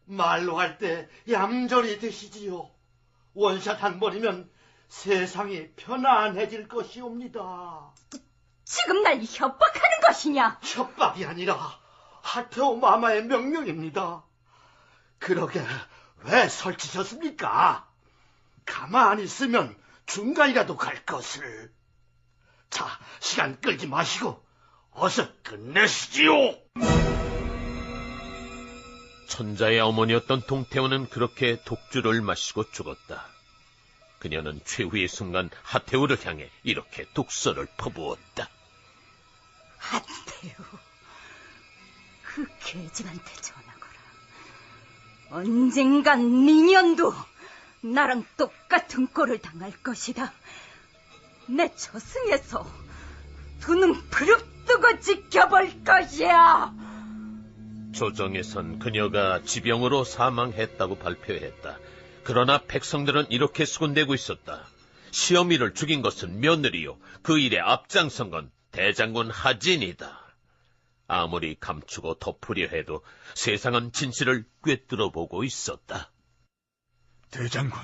말로 할 때 얌전히 드시지요. 원샷 한 번이면 세상이 편안해질 것이옵니다. 지금 날 협박하는 것이냐? 협박이 아니라 하태우 마마의 명령입니다. 그러게 왜 설치셨습니까? 가만히 있으면 중간이라도 갈 것을. 자, 시간 끌지 마시고 어서 끝내시지요. 천자의 어머니였던 동태우는 그렇게 독주를 마시고 죽었다. 그녀는 최후의 순간 하태우를 향해 이렇게 독서를 퍼부었다. 하태우, 그 계집한테 전하거라. 언젠간 니년도 나랑 똑같은 꼴을 당할 것이다. 내 저승에서 두 눈 부릅뜨고 지켜볼 것이야. 조정에선 그녀가 지병으로 사망했다고 발표했다. 그러나 백성들은 이렇게 수군대고 있었다. 시어미를 죽인 것은 며느리요, 그 일에 앞장선 건 대장군 하진이다. 아무리 감추고 덮으려 해도 세상은 진실을 꿰뚫어 보고 있었다. 대장군,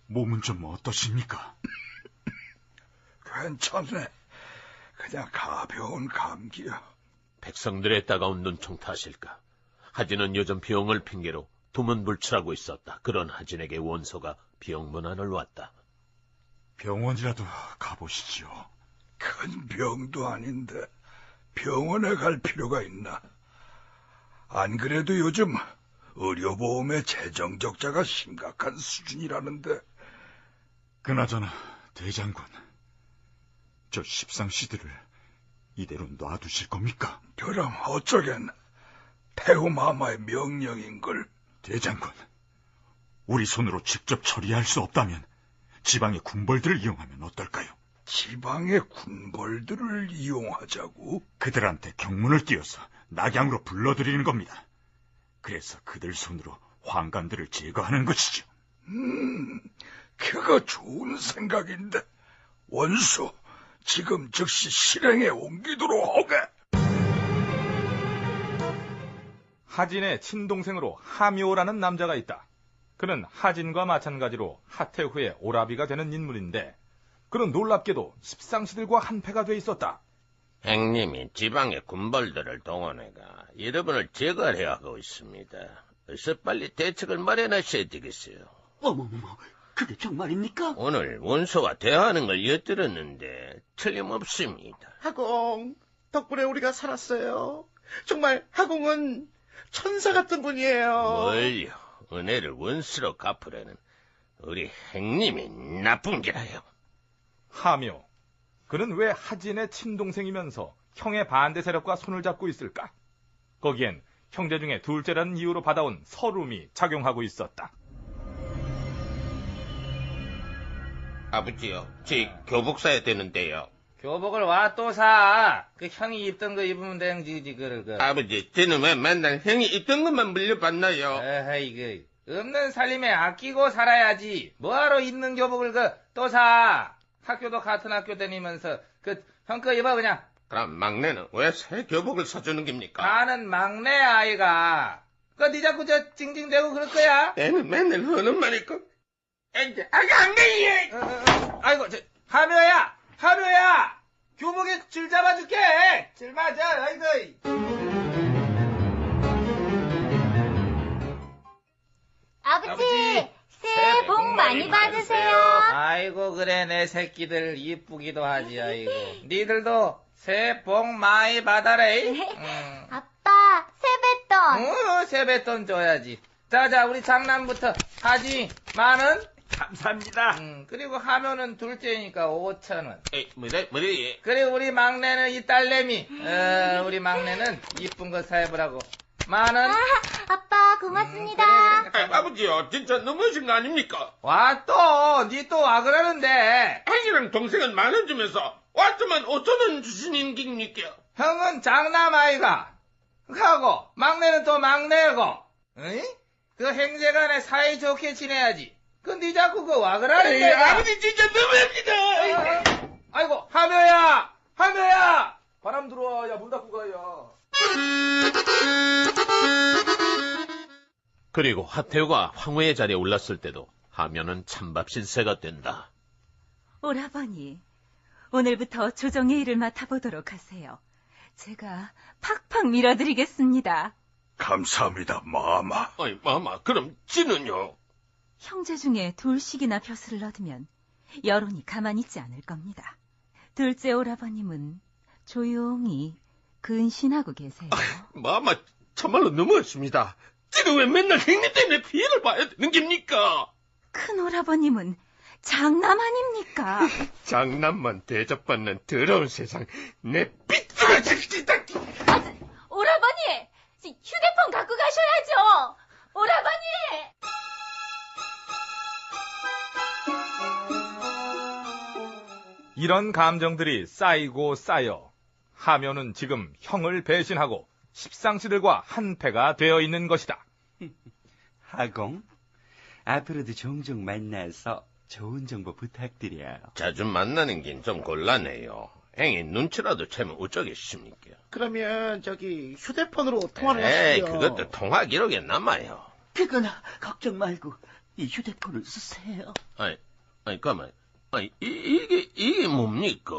몸은 좀 어떠십니까? 괜찮네. 그냥 가벼운 감기야. 백성들의 따가운 눈총 탓일까? 하진은 요즘 병을 핑계로 두문불출하고 있었다. 그런 하진에게 원소가 병문안을 왔다. 병원이라도 가보시지요. 큰 병도 아닌데 병원에 갈 필요가 있나? 안 그래도 요즘 의료보험의 재정 적자가 심각한 수준이라는데. 그나저나 대장군, 저 십상시들을 이대로 놔두실 겁니까? 그럼 어쩌겠나? 태후마마의 명령인걸. 대장군, 우리 손으로 직접 처리할 수 없다면 지방의 군벌들을 이용하면 어떨까요? 지방의 군벌들을 이용하자고? 그들한테 경문을 띄워서 낙양으로 불러들이는 겁니다. 그래서 그들 손으로 환관들을 제거하는 것이죠. 그거 좋은 생각인데. 원수, 지금 즉시 실행에 옮기도록 하게. 하진의 친동생으로 하묘라는 남자가 있다. 그는 하진과 마찬가지로 하태후의 오라비가 되는 인물인데 그는 놀랍게도 십상시들과 한패가 돼 있었다. 행님이 지방의 군벌들을 동원해가 여러분을 제거해 하고 있습니다. 어서 빨리 대책을 마련하셔야 되겠어요. 어머머머, 그게 정말입니까? 오늘 원소와 대화하는 걸 엿들었는데 틀림없습니다. 하공, 덕분에 우리가 살았어요. 정말 하공은 천사 같은 분이에요. 뭘요? 은혜를 원수로 갚으려는 우리 행님이 나쁜 게라요. 하묘, 그는 왜 하진의 친동생이면서 형의 반대 세력과 손을 잡고 있을까? 거기엔 형제 중에 둘째라는 이유로 받아온 서름이 작용하고 있었다. 아버지요, 제 교복 사야 되는데요. 교복을 와 또 사. 그 형이 입던 거 입으면 되는 지지 그걸. 아버지, 저는 왜 맨날 형이 입던 것만 물려받나요? 에이, 없는 살림에 아끼고 살아야지. 뭐하러 있는 교복을 또 사. 학교도 같은 학교 다니면서 형 거 입어 그냥. 그럼 막내는 왜 새 교복을 사주는 겁니까? 나는 막내 아이가. 네 자꾸 찡찡대고 그럴 거야? 애는 맨날 허는만 입고. 안 돼! 아이고, 하묘야! 교복에 줄 잡아줄게! 줄 맞아, 아이고. 아버지, 새해 복 많이 받으세요. 아이고, 그래, 내 새끼들 이쁘기도 하지, 아이고. 니들도 새해 복 많이 받아라. 아빠, 세뱃돈. 세뱃돈 줘야지. 자, 우리 장남부터 하지. 10,000원? 감사합니다. 그리고 하면은 둘째니까 5,000원. 뭐래? 그리고 우리 막내는 이 딸내미. 우리 막내는 이쁜 거 사입으라고. 10,000원. 아빠, 고맙습니다. 그래. 아버지요, 진짜 너무하신 거 아닙니까? 니 또 와 그러는데. 형이랑 동생은 10,000원 주면서 왔더만 5,000원 주시는 겁니까? 형은 장남 아이가. 하고, 막내는 또 막내고. 응? 그 행제간에 사이좋게 지내야지. 니 자꾸 와 그러는데. 아버지 진짜 너무합니다. 아이고, 하묘야! 바람 들어와, 문 닫고 가야. 그리고 하태우가 황후의 자리에 올랐을 때도 하면은 찬밥 신세가 된다. 오라버니, 오늘부터 조정의 일을 맡아보도록 하세요. 제가 팍팍 밀어드리겠습니다. 감사합니다, 마마. 아이, 마마, 그럼 지는요? 형제 중에 둘씩이나 벼슬을 얻으면 여론이 가만히 있지 않을 겁니다. 둘째 오라버님은 조용히 근신하고 계세요. 마마, 참말로 너무했습니다. 지금 왜 맨날 형님 때문에 피해를 봐야 되는 겁니까? 큰 오라버님은 장남 아닙니까? 장남만 대접받는 더러운 세상, 내 삐뚤어집시다. 오라버니, 휴대폰 갖고 가셔야죠. 오라버니. 이런 감정들이 쌓이고 쌓여 하면은 지금 형을 배신하고 십상시들과 한패가 되어 있는 것이다. 하공, 앞으로도 종종 만나서 좋은 정보 부탁드려요. 자주 만나는 긴 좀 곤란해요. 형이 눈치라도 채면 어쩌겠습니까? 그러면 휴대폰으로 통화를 에이, 하시고요. 그것도 통화 기록에 남아요. 그거나 걱정 말고 이 휴대폰을 쓰세요. 아니, 가만. 이게 뭡니까?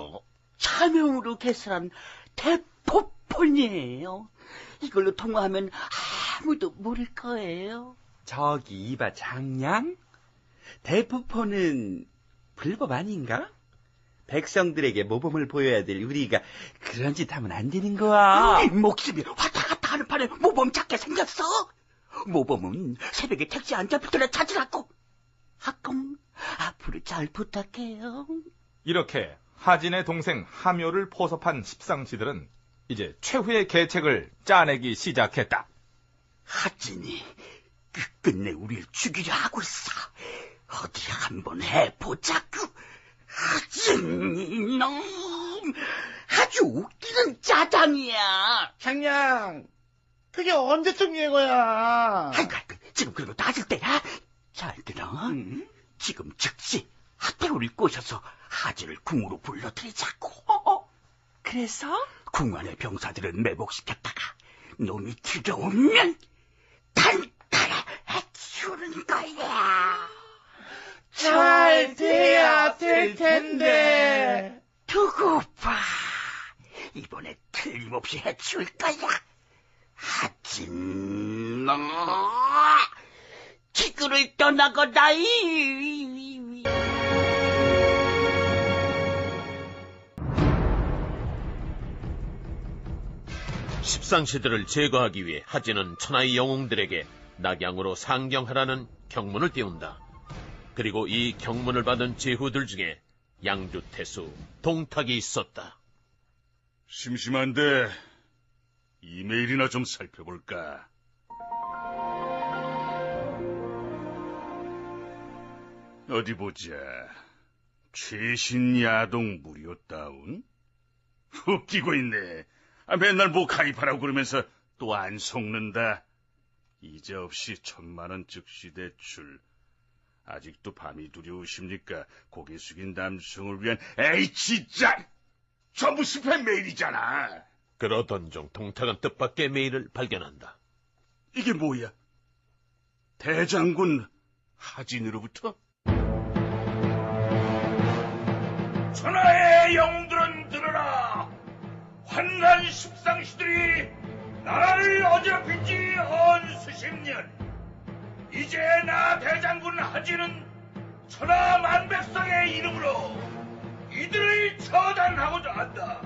차명으로 개설한 대포폰이에요. 이걸로 통화하면 아무도 모를 거예요. 저기 이봐 장량? 대포폰은 불법 아닌가? 백성들에게 모범을 보여야 될 우리가 그런 짓 하면 안 되는 거야. 목숨이 왔다 갔다 하는 판에 모범 찾게 생겼어. 모범은 새벽에 택시 안 잡힐 때나 찾으라고. 학공, 앞으로 잘 부탁해요. 이렇게 하진의 동생 하묘를 포섭한 십상시들은 이제 최후의 계책을 짜내기 시작했다. 하진이 끝내 우리를 죽이려 하고 있어. 어디 한번 해보자고. 하진 놈 아주 웃기는 짜장이야. 장량, 그게 언제쯤 예고야? 아이고, 지금 그런 거 따질 때야. 잘 들어. 지금 즉시 하태우를 꼬셔서 하진을 궁으로 불러들이자고. 그래서? 궁 안의 병사들을 매복시켰다가 놈이 들어오면 단칼에 해치우는 거야. 잘 돼야 될 텐데. 두고 봐. 이번에 틀림없이 해치울 거야. 하진 너 지구를 떠나거라. 십상시들을 제거하기 위해 하진은 천하의 영웅들에게 낙양으로 상경하라는 경문을 띄운다. 그리고 이 경문을 받은 제후들 중에 양주 태수, 동탁이 있었다. 심심한데 이메일이나 좀 살펴볼까? 어디 보자. 최신 야동 무료 다운? 웃기고 있네. 맨날 뭐 가입하라고 그러면서 또 안 속는다. 이제 없이 1,000만원 즉시 대출. 아직도 밤이 두려우십니까? 고개 숙인 남성을 위한, 에이, 진짜! 전부 스팸 메일이잖아. 그러던 중 동탁은 뜻밖의 메일을 발견한다. 이게 뭐야? 대장군 하진으로부터? 천하의 영웅들은 들으라. 환난 십상시들이 나라를 어지럽힌 지 10년. 이제 나 대장군 하진은 천하 만백성의 이름으로 이들을 처단하고자 한다.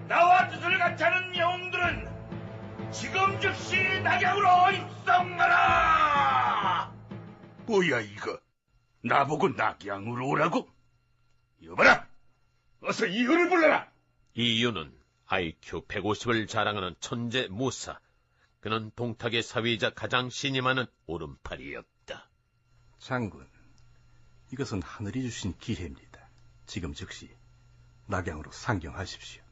나와 뜻을 같이 하는 영웅들은 지금 즉시 낙양으로 입성하라. 뭐야 이거? 나보고 낙양으로 오라고? 여봐라, 어서 이유를 불러라. 이유는 IQ 150을 자랑하는 천재 무사. 그는 동탁의 사위이자 가장 신임하는 오른팔이었다. 장군, 이것은 하늘이 주신 기회입니다. 지금 즉시 낙양으로 상경하십시오.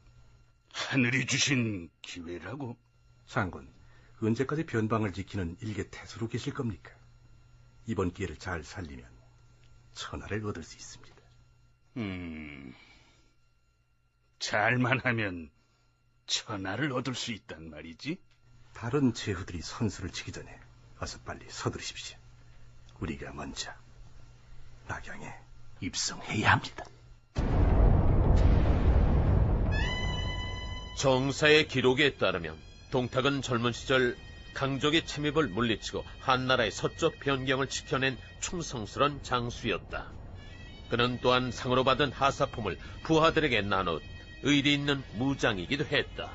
하늘이 주신 기회라고? 장군, 언제까지 변방을 지키는 일개 태수로 계실 겁니까? 이번 기회를 잘 살리면 천하를 얻을 수 있습니다. 잘만 하면 천하를 얻을 수 있단 말이지? 다른 제후들이 선수를 치기 전에 어서 빨리 서두르십시오. 우리가 먼저 낙양에 입성해야 합니다. 정사의 기록에 따르면 동탁은 젊은 시절 강족의 침입을 물리치고 한나라의 서쪽 변경을 지켜낸 충성스런 장수였다. 그는 또한 상으로 받은 하사품을 부하들에게 나눠 의리 있는 무장이기도 했다.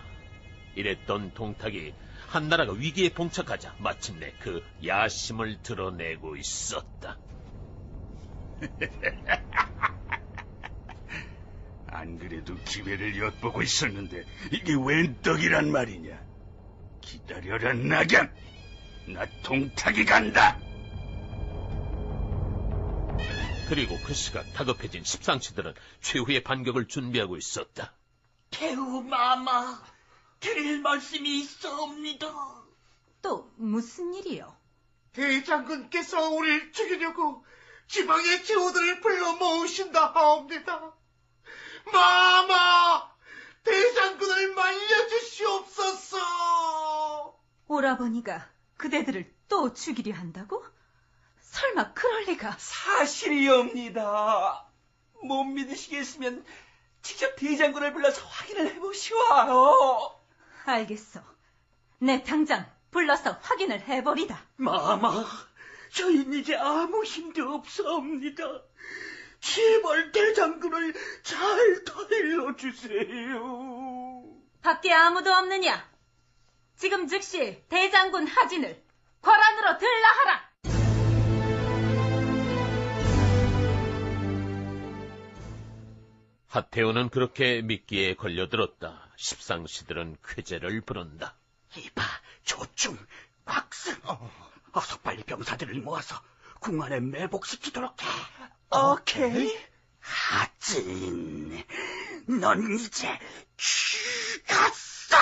이랬던 동탁이 한나라가 위기에 봉착하자 마침내 그 야심을 드러내고 있었다. 안 그래도 기회를 엿보고 있었는데 이게 웬 떡이란 말이냐. 기다려라 낙양. 나 동탁이 간다. 그리고 그 시각 다급해진 십상치들은 최후의 반격을 준비하고 있었다. 태우 마마, 드릴 말씀이 있사옵니다. 또 무슨 일이요? 대장군께서 우리를 죽이려고 지방의 제후들을 불러 모으신다 하옵니다. 마마, 대장군을 말려주시옵소서. 오라버니가 그대들을 또 죽이려 한다고? 설마 그럴 리가? 사실이옵니다. 못 믿으시겠으면 직접 대장군을 불러서 확인을 해보시오아요. 알겠어. 내 당장 불러서 확인을 해버리다. 마마, 저희는 이제 아무 힘도 없사옵니다. 제발 대장군을 잘 달러주세요. 밖에 아무도 없느냐? 지금 즉시 대장군 하진을 궐안으로 들라 하라. 하태우는 그렇게 미끼에 걸려들었다. 십상시들은 쾌재를 부른다. 이봐, 조충, 곽승, 어서 빨리 병사들을 모아서 궁 안에 매복시키도록 해. 오케이? 하진, 넌 이제 죽었어!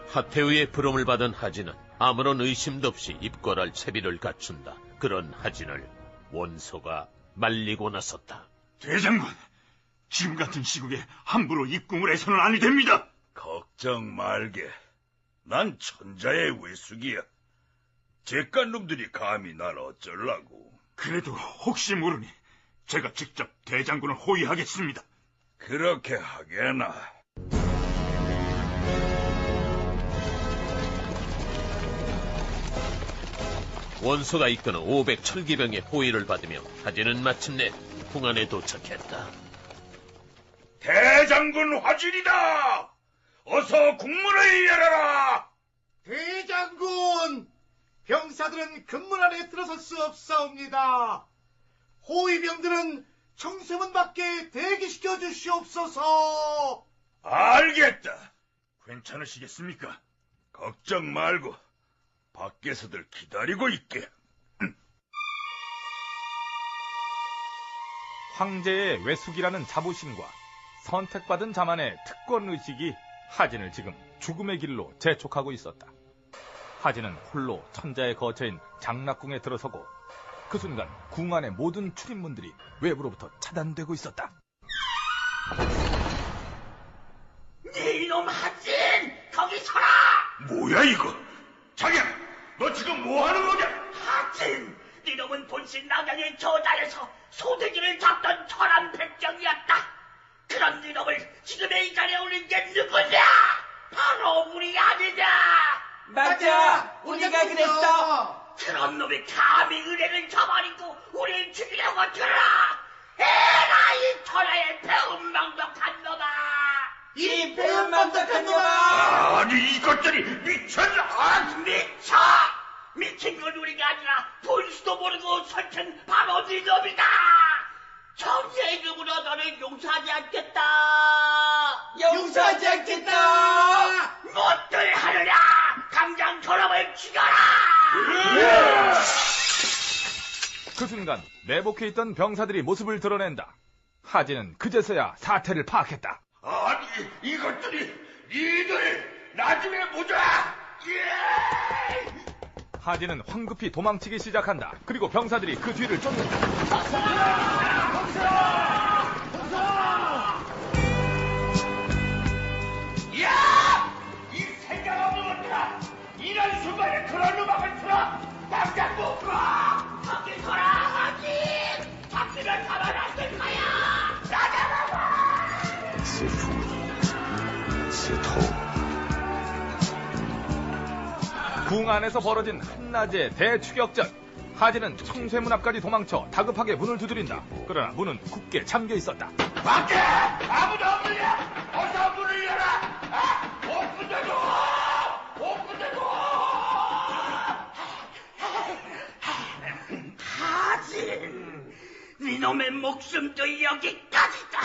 하태우의 부름을 받은 하진은 아무런 의심도 없이 입궐할 채비를 갖춘다. 그런 하진을 원소가 말리고 나섰다. 대장군, 지금 같은 시국에 함부로 입궁을 해서는 아니 됩니다. 걱정 말게. 난 천자의 외숙이야. 객간놈들이 감히 날 어쩌려고. 그래도 혹시 모르니 제가 직접 대장군을 호위하겠습니다. 그렇게 하게나. 원소가 이끄는 500 철기병의 호위를 받으며 하진은 마침내 궁안에 도착했다. 대장군 화진이다! 어서 국문을 열어라! 대장군! 병사들은 근문 안에 들어설 수 없사옵니다. 호위병들은 청세문 밖에 대기시켜 주시옵소서. 알겠다. 괜찮으시겠습니까? 걱정 말고 밖에서들 기다리고 있게. 황제의 외숙이라는 자부심과 선택받은 자만의 특권의식이 하진을 지금 죽음의 길로 재촉하고 있었다. 하진은 홀로 천자의 거처인 장락궁에 들어서고 그 순간 궁 안의 모든 출입문들이 외부로부터 차단되고 있었다. 네 이놈 하진! 거기 서라! 뭐야 이거? 자기야, 너 지금 뭐 하는 거냐? 하진! 네 놈은 본신 낙양의 저자에서 소대기를 잡던 천한 백정이었다. 그런 네 놈을 지금의 이 자리에 올린 게 누구냐? 바로 우리 아니냐? 맞아! 우리가 그랬어! 그런 놈이 감히 은혜를 저버리고 우리를 죽이려고 들어! 에라 이 천하의 배은망덕한 놈아! 이 배은망덕한 놈아! 아니 이것들이 미쳤나? 미쳐! 미친 건 우리가 아니라 본수도 모르고 설친 바로 네 놈이다! 천지의 이름으로 너를 용서하지 않겠다! 용서하지 않겠다! 무엇들 하느냐! 당장 저놈을 죽여라! 그 순간 내복해 있던 병사들이 모습을 드러낸다. 하진은 그제서야 사태를 파악했다. 아니 이것들이 니들 나중에 보자. 하진은 황급히 도망치기 시작한다. 그리고 병사들이 그 뒤를 쫓는다. 야! 이 생각 없는 것들아! 이런 순간에 그런 음악을 틀어! 당장 못 가! 거기 서라 하진! 잡히면 가만 안 될 거야! 나가라! 궁 안에서 벌어진 한낮의 대추격전. 하진은 청쇠문 앞까지 도망쳐 다급하게 문을 두드린다. 그러나 문은 굳게 잠겨 있었다. 밖에! 아무도 없느냐! 어서 문을 열어! 오픈되고! 오픈되고! 하진! 니놈의 목숨도 여기까지다!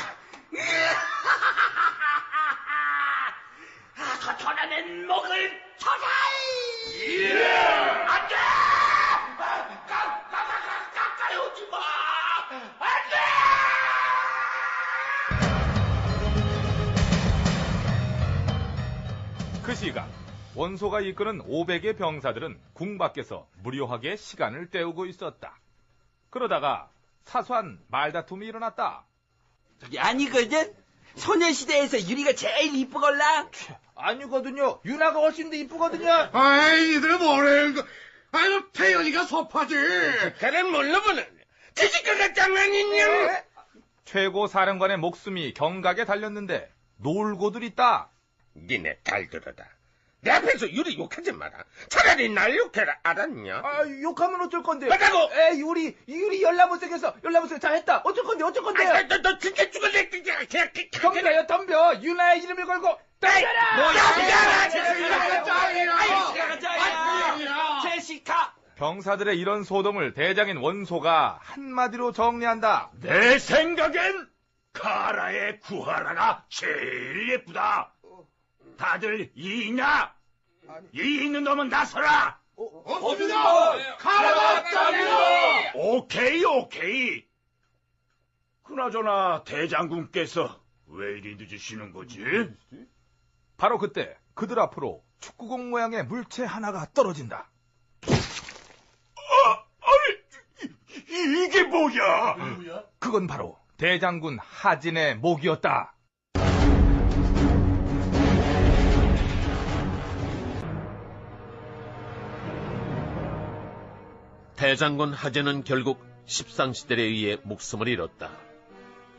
서천하는 목을 쳐라! 안 돼! 가까이 오지 마! 안 돼! 그 시각 원소가 이끄는 500의 병사들은 궁 밖에서 무료하게 시간을 때우고 있었다. 그러다가 사소한 말다툼이 일어났다. 저기 아니거든? 소녀시대에서 유리가 제일 이쁘걸라? 아니거든요. 유나가 훨씬 더 이쁘거든요. 아이, 이들은 뭐래. 아유, 태연이가 소파지. 그래 몰라보는 지식가가 장난이냐? 최고 사령관의 목숨이 경각에 달렸는데 놀고들 있다. 니네 잘 들어다. 내 앞에서 유리 욕하지 마라. 차라리 날 욕해라. 알았냐? 아, 욕하면 어쩔 건데? 뭐라고? 에이, 유리 열나못생겼어. 열나못생 잘했다. 어쩔 건데? 너 진짜 죽을래? 덤벼요, 덤벼. 유나의 이름을 걸고 덤벼라. 제시카! 병사들의 이런 소동을 대장인 원소가 한마디로 정리한다. 내 생각엔 카라의 구하라가 제일 예쁘다. 다들 이 있냐? 이 있는 놈은 나서라. 없습니다. 카라가 짱이다. 오케이. 그나저나 대장군께서 왜 이리 늦으시는 거지? 바로 그때 그들 앞으로 축구공 모양의 물체 하나가 떨어진다. 이게 뭐야? 그건 바로 대장군 하진의 목이었다. 대장군 하진은 결국 십상시들에 의해 목숨을 잃었다.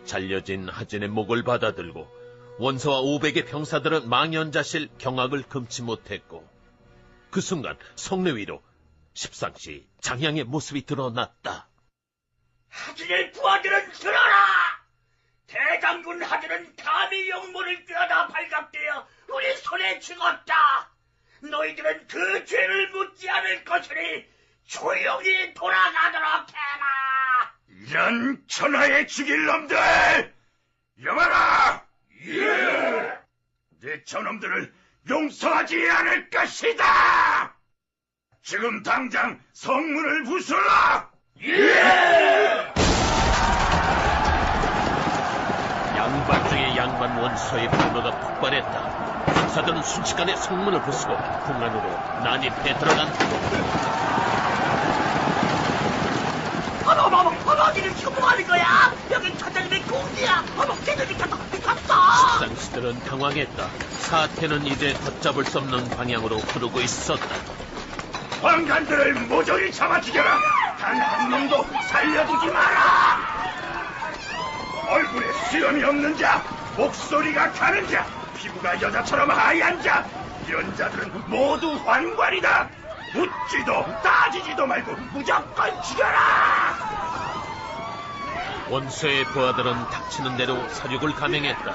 잘려진 하진의 목을 받아들고 원소와 500의 병사들은 망연자실 경악을 금치 못했고 그 순간 성내 위로 십상시 장양의 모습이 드러났다. 하진의 부하들은 들어라! 대장군 하진은 감히 영모를 꿰어다 발각되어 우리 손에 죽었다. 너희들은 그 죄를 묻지 않을 것이니 조용히 돌아가도록 해라. 이런 천하에 죽일 놈들! 여봐라! 예! 내 저놈들을 용서하지 않을 것이다! 지금 당장 성문을 부숴라! 예! 원소의 분노가 폭발했다. 군사들은 순식간에 성문을 부수고 궁 안으로 난입해 들어간다. 어머, 니는 지금 뭐 하는 거야? 여긴 천장님의 궁이야. 어머, 걔들이 갔어. 십상시들은 당황했다. 사태는 이제 걷잡을 수 없는 방향으로 흐르고 있었다. 환관들을 모조리 잡아 죽여라. 단 한 놈도 살려두지 마라. 얼굴에 수염이 없는 자, 목소리가 가는 자, 피부가 여자처럼 하얀 자, 이런 자들은 모두 환관이다. 묻지도 따지지도 말고 무조건 죽여라. 원소의 부하들은 닥치는 대로 사륙을 감행했다.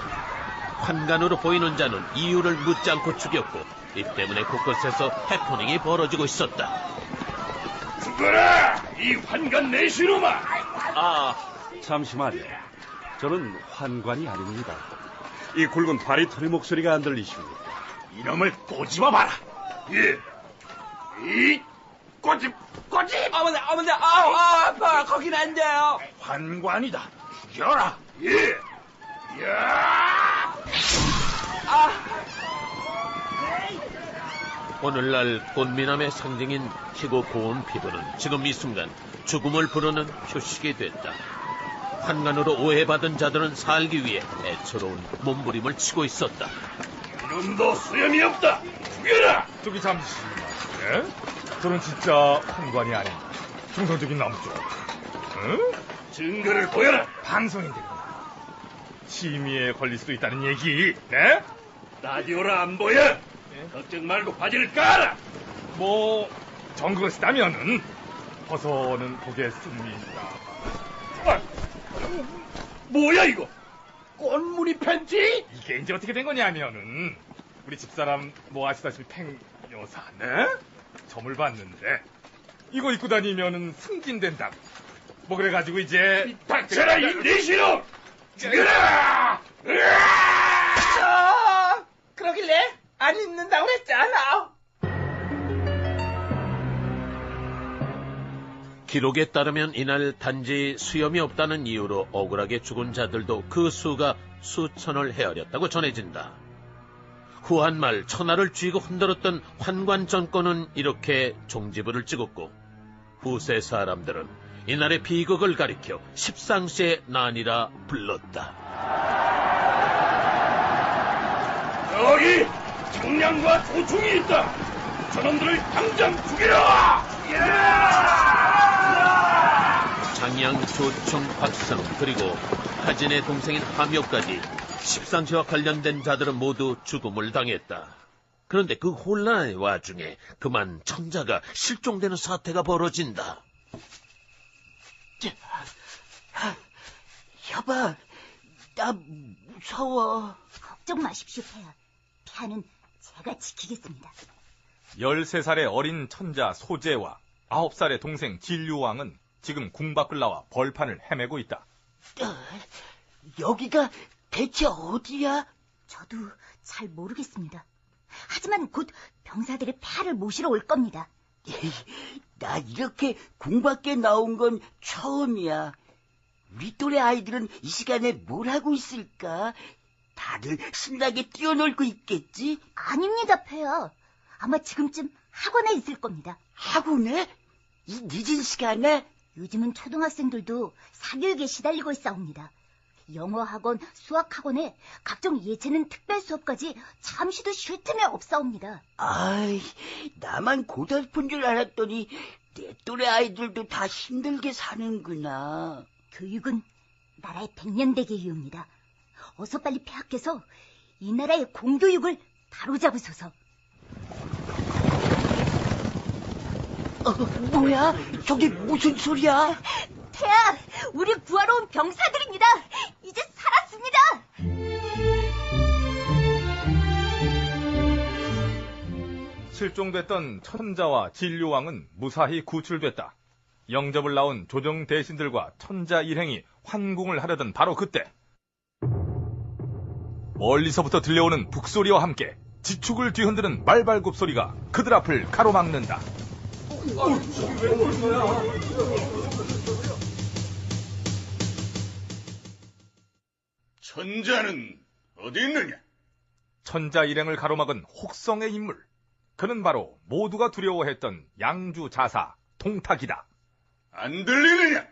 환관으로 보이는 자는 이유를 묻지 않고 죽였고 이 때문에 곳곳에서 해프닝이 벌어지고 있었다. 죽어라, 이 환관 내시로마. 아, 잠시만요. 저는 환관이 아닙니다. 이 굵은 바리톤의 목소리가 안 들리십니까? 이놈을 꼬집어봐라. 예. 이 꼬집. 어머니, 아파. 거긴 안 돼요. 환관이다. 죽여라. 예. 야! 오늘날 꽃미남의 상징인 희고 고운 피부는 지금 이 순간 죽음을 부르는 표식이 됐다. 환관으로 오해받은 자들은 살기 위해 애처로운 몸부림을 치고 있었다. 이놈도 수염이 없다. 죽여라. 저기 잠시. 예? 저는 진짜 환관이 아닌 중성적인 남쪽. 응? 증거를 보여라. 방송인들구나. 심의에 걸릴 수도 있다는 얘기. 네? 라디오를 안 보여? 걱정 말고 바지를 깔아. 뭐 정그가 있다면은 벗어는 보겠습니다. 뭐야 이거? 꽃무늬 팬티? 이게 이제 어떻게 된 거냐면은 우리 집사람 뭐 아시다시피 팽여사 네? 점을 봤는데 이거 입고 다니면은 승진된다고. 뭐 그래가지고 이제 닥쳐라 이 내시로. 죽여라. 그러길래 안 입는다고 그랬잖아. 기록에 따르면 이날 단지 수염이 없다는 이유로 억울하게 죽은 자들도 그 수가 수천을 헤아렸다고 전해진다. 후한말 천하를 쥐고 흔들었던 환관 정권은 이렇게 종지부를 찍었고 후세 사람들은 이날의 비극을 가리켜 십상시의 난이라 불렀다. 여기 정량과 조충이 있다. 저놈들을 당장 죽이라. 장양, 조충, 박성 그리고 하진의 동생인 함효까지 십상시와 관련된 자들은 모두 죽음을 당했다. 그런데 그 혼란의 와중에 그만 청자가 실종되는 사태가 벌어진다. 여보, 나 무서워. 걱정 마십시오, 폐하. 폐하는 제가 지키겠습니다. 13살의 어린 천자 소재와 9살의 동생 진류왕은 지금 궁 밖을 나와 벌판을 헤매고 있다. 여기가 대체 어디야? 저도 잘 모르겠습니다. 하지만 곧 병사들이 폐하를 모시러 올 겁니다. 나 이렇게 궁 밖에 나온 건 처음이야. 우리 또래 아이들은 이 시간에 뭘 하고 있을까? 다들 신나게 뛰어놀고 있겠지? 아닙니다, 폐하. 아마 지금쯤 학원에 있을 겁니다. 학원에? 이 늦은 시간에? 요즘은 초등학생들도 사교육에 시달리고 있사옵니다. 영어학원, 수학학원에 각종 예체능 특별 수업까지 잠시도 쉴 틈이 없사옵니다. 아이, 나만 고달픈 줄 알았더니 내 또래 아이들도 다 힘들게 사는구나. 교육은 나라의 백년대계 이유입니다. 어서 빨리 폐하께서 이 나라의 공교육을 바로잡으소서. 뭐야? 저게 무슨 소리야? 폐하, 우리 구하러 온 병사들입니다. 이제 살았습니다. 실종됐던 천자와 진류왕은 무사히 구출됐다. 영접을 나온 조정 대신들과 천자 일행이 환궁을 하려던 바로 그때 멀리서부터 들려오는 북소리와 함께 지축을 뒤흔드는 말발굽 소리가 그들 앞을 가로막는다. 천자는 어디 있느냐? 천자 일행을 가로막은 혹성의 인물. 그는 바로 모두가 두려워했던 양주자사 동탁이다. 안 들리느냐?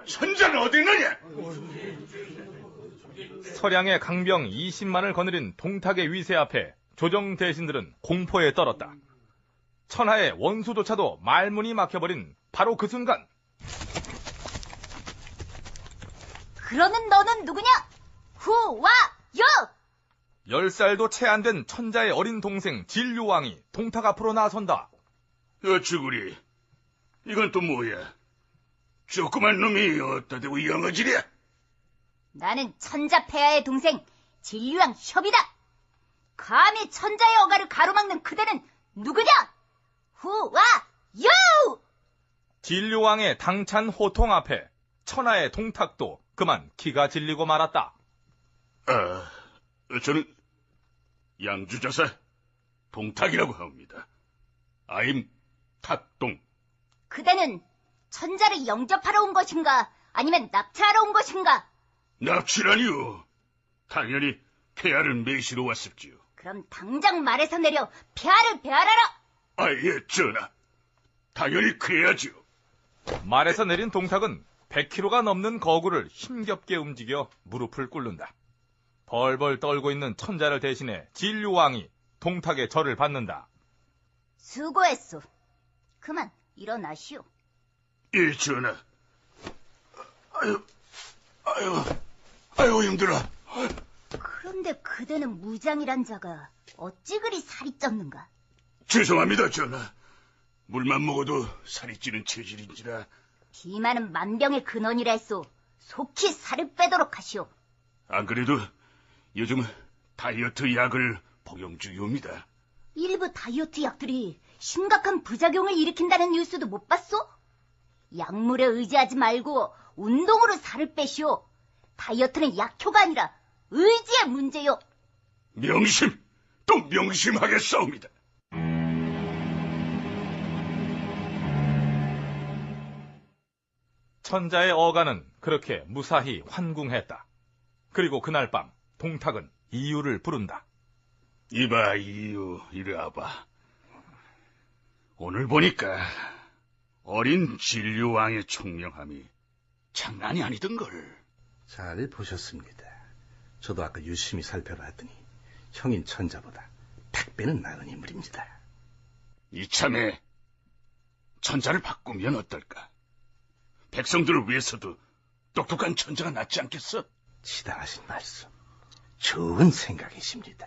천자는 어디 있느냐? 서량의 강병 20만을 거느린 동탁의 위세 앞에 조정 대신들은 공포에 떨었다. 천하의 원수조차도 말문이 막혀버린 바로 그 순간, 그러는 너는 누구냐? 후와요! 10살도 채 안 된 천자의 어린 동생 진류왕이 동탁 앞으로 나선다. 어쭈구리, 이건 또 뭐야? 조그만 놈이 어디다 대고 영어질이야? 나는 천자 폐하의 동생 진류왕 협이다. 감히 천자의 어가를 가로막는 그대는 누구냐? 후와요! 진류왕의 당찬 호통 앞에 천하의 동탁도 그만 기가 질리고 말았다. 저는 양주자사 동탁이라고 합니다. 아임 탁동. 그대는 천자를 영접하러 온 것인가? 아니면 납치하러 온 것인가? 납치라니요. 당연히 폐하를 매시러 왔습지요. 그럼 당장 말에서 내려 폐하를 배하라라. 예, 전하. 당연히 그래야지요. 말에서 내린 동탁은 100kg가 넘는 거구를 힘겹게 움직여 무릎을 꿇는다. 벌벌 떨고 있는 천자를 대신해 진류왕이 동탁의 절을 받는다. 수고했소. 그만 일어나시오. 예, 전하. 아유, 힘들어. 그런데 그대는 무장이란 자가 어찌 그리 살이 쪘는가? 죄송합니다, 전하. 물만 먹어도 살이 찌는 체질인지라. 비만은 만병의 근원이라 했소. 속히 살을 빼도록 하시오. 안 그래도 요즘 다이어트 약을 복용 중이옵니다. 일부 다이어트 약들이 심각한 부작용을 일으킨다는 뉴스도 못 봤소? 약물에 의지하지 말고 운동으로 살을 빼시오. 다이어트는 약효가 아니라 의지의 문제요. 명심, 또 명심하겠사옵니다. 천자의 어가는 그렇게 무사히 환궁했다. 그리고 그날 밤 동탁은 이유를 부른다. 이봐, 이유, 이리 와봐. 오늘 보니까 어린 진류왕의 총명함이 장난이 아니던걸. 잘 보셨습니다. 저도 아까 유심히 살펴봤더니 형인 천자보다 100배는 나은 인물입니다. 이참에 천자를 바꾸면 어떨까? 백성들을 위해서도 똑똑한 천자가 낫지 않겠어? 지당하신 말씀. 좋은 생각이십니다.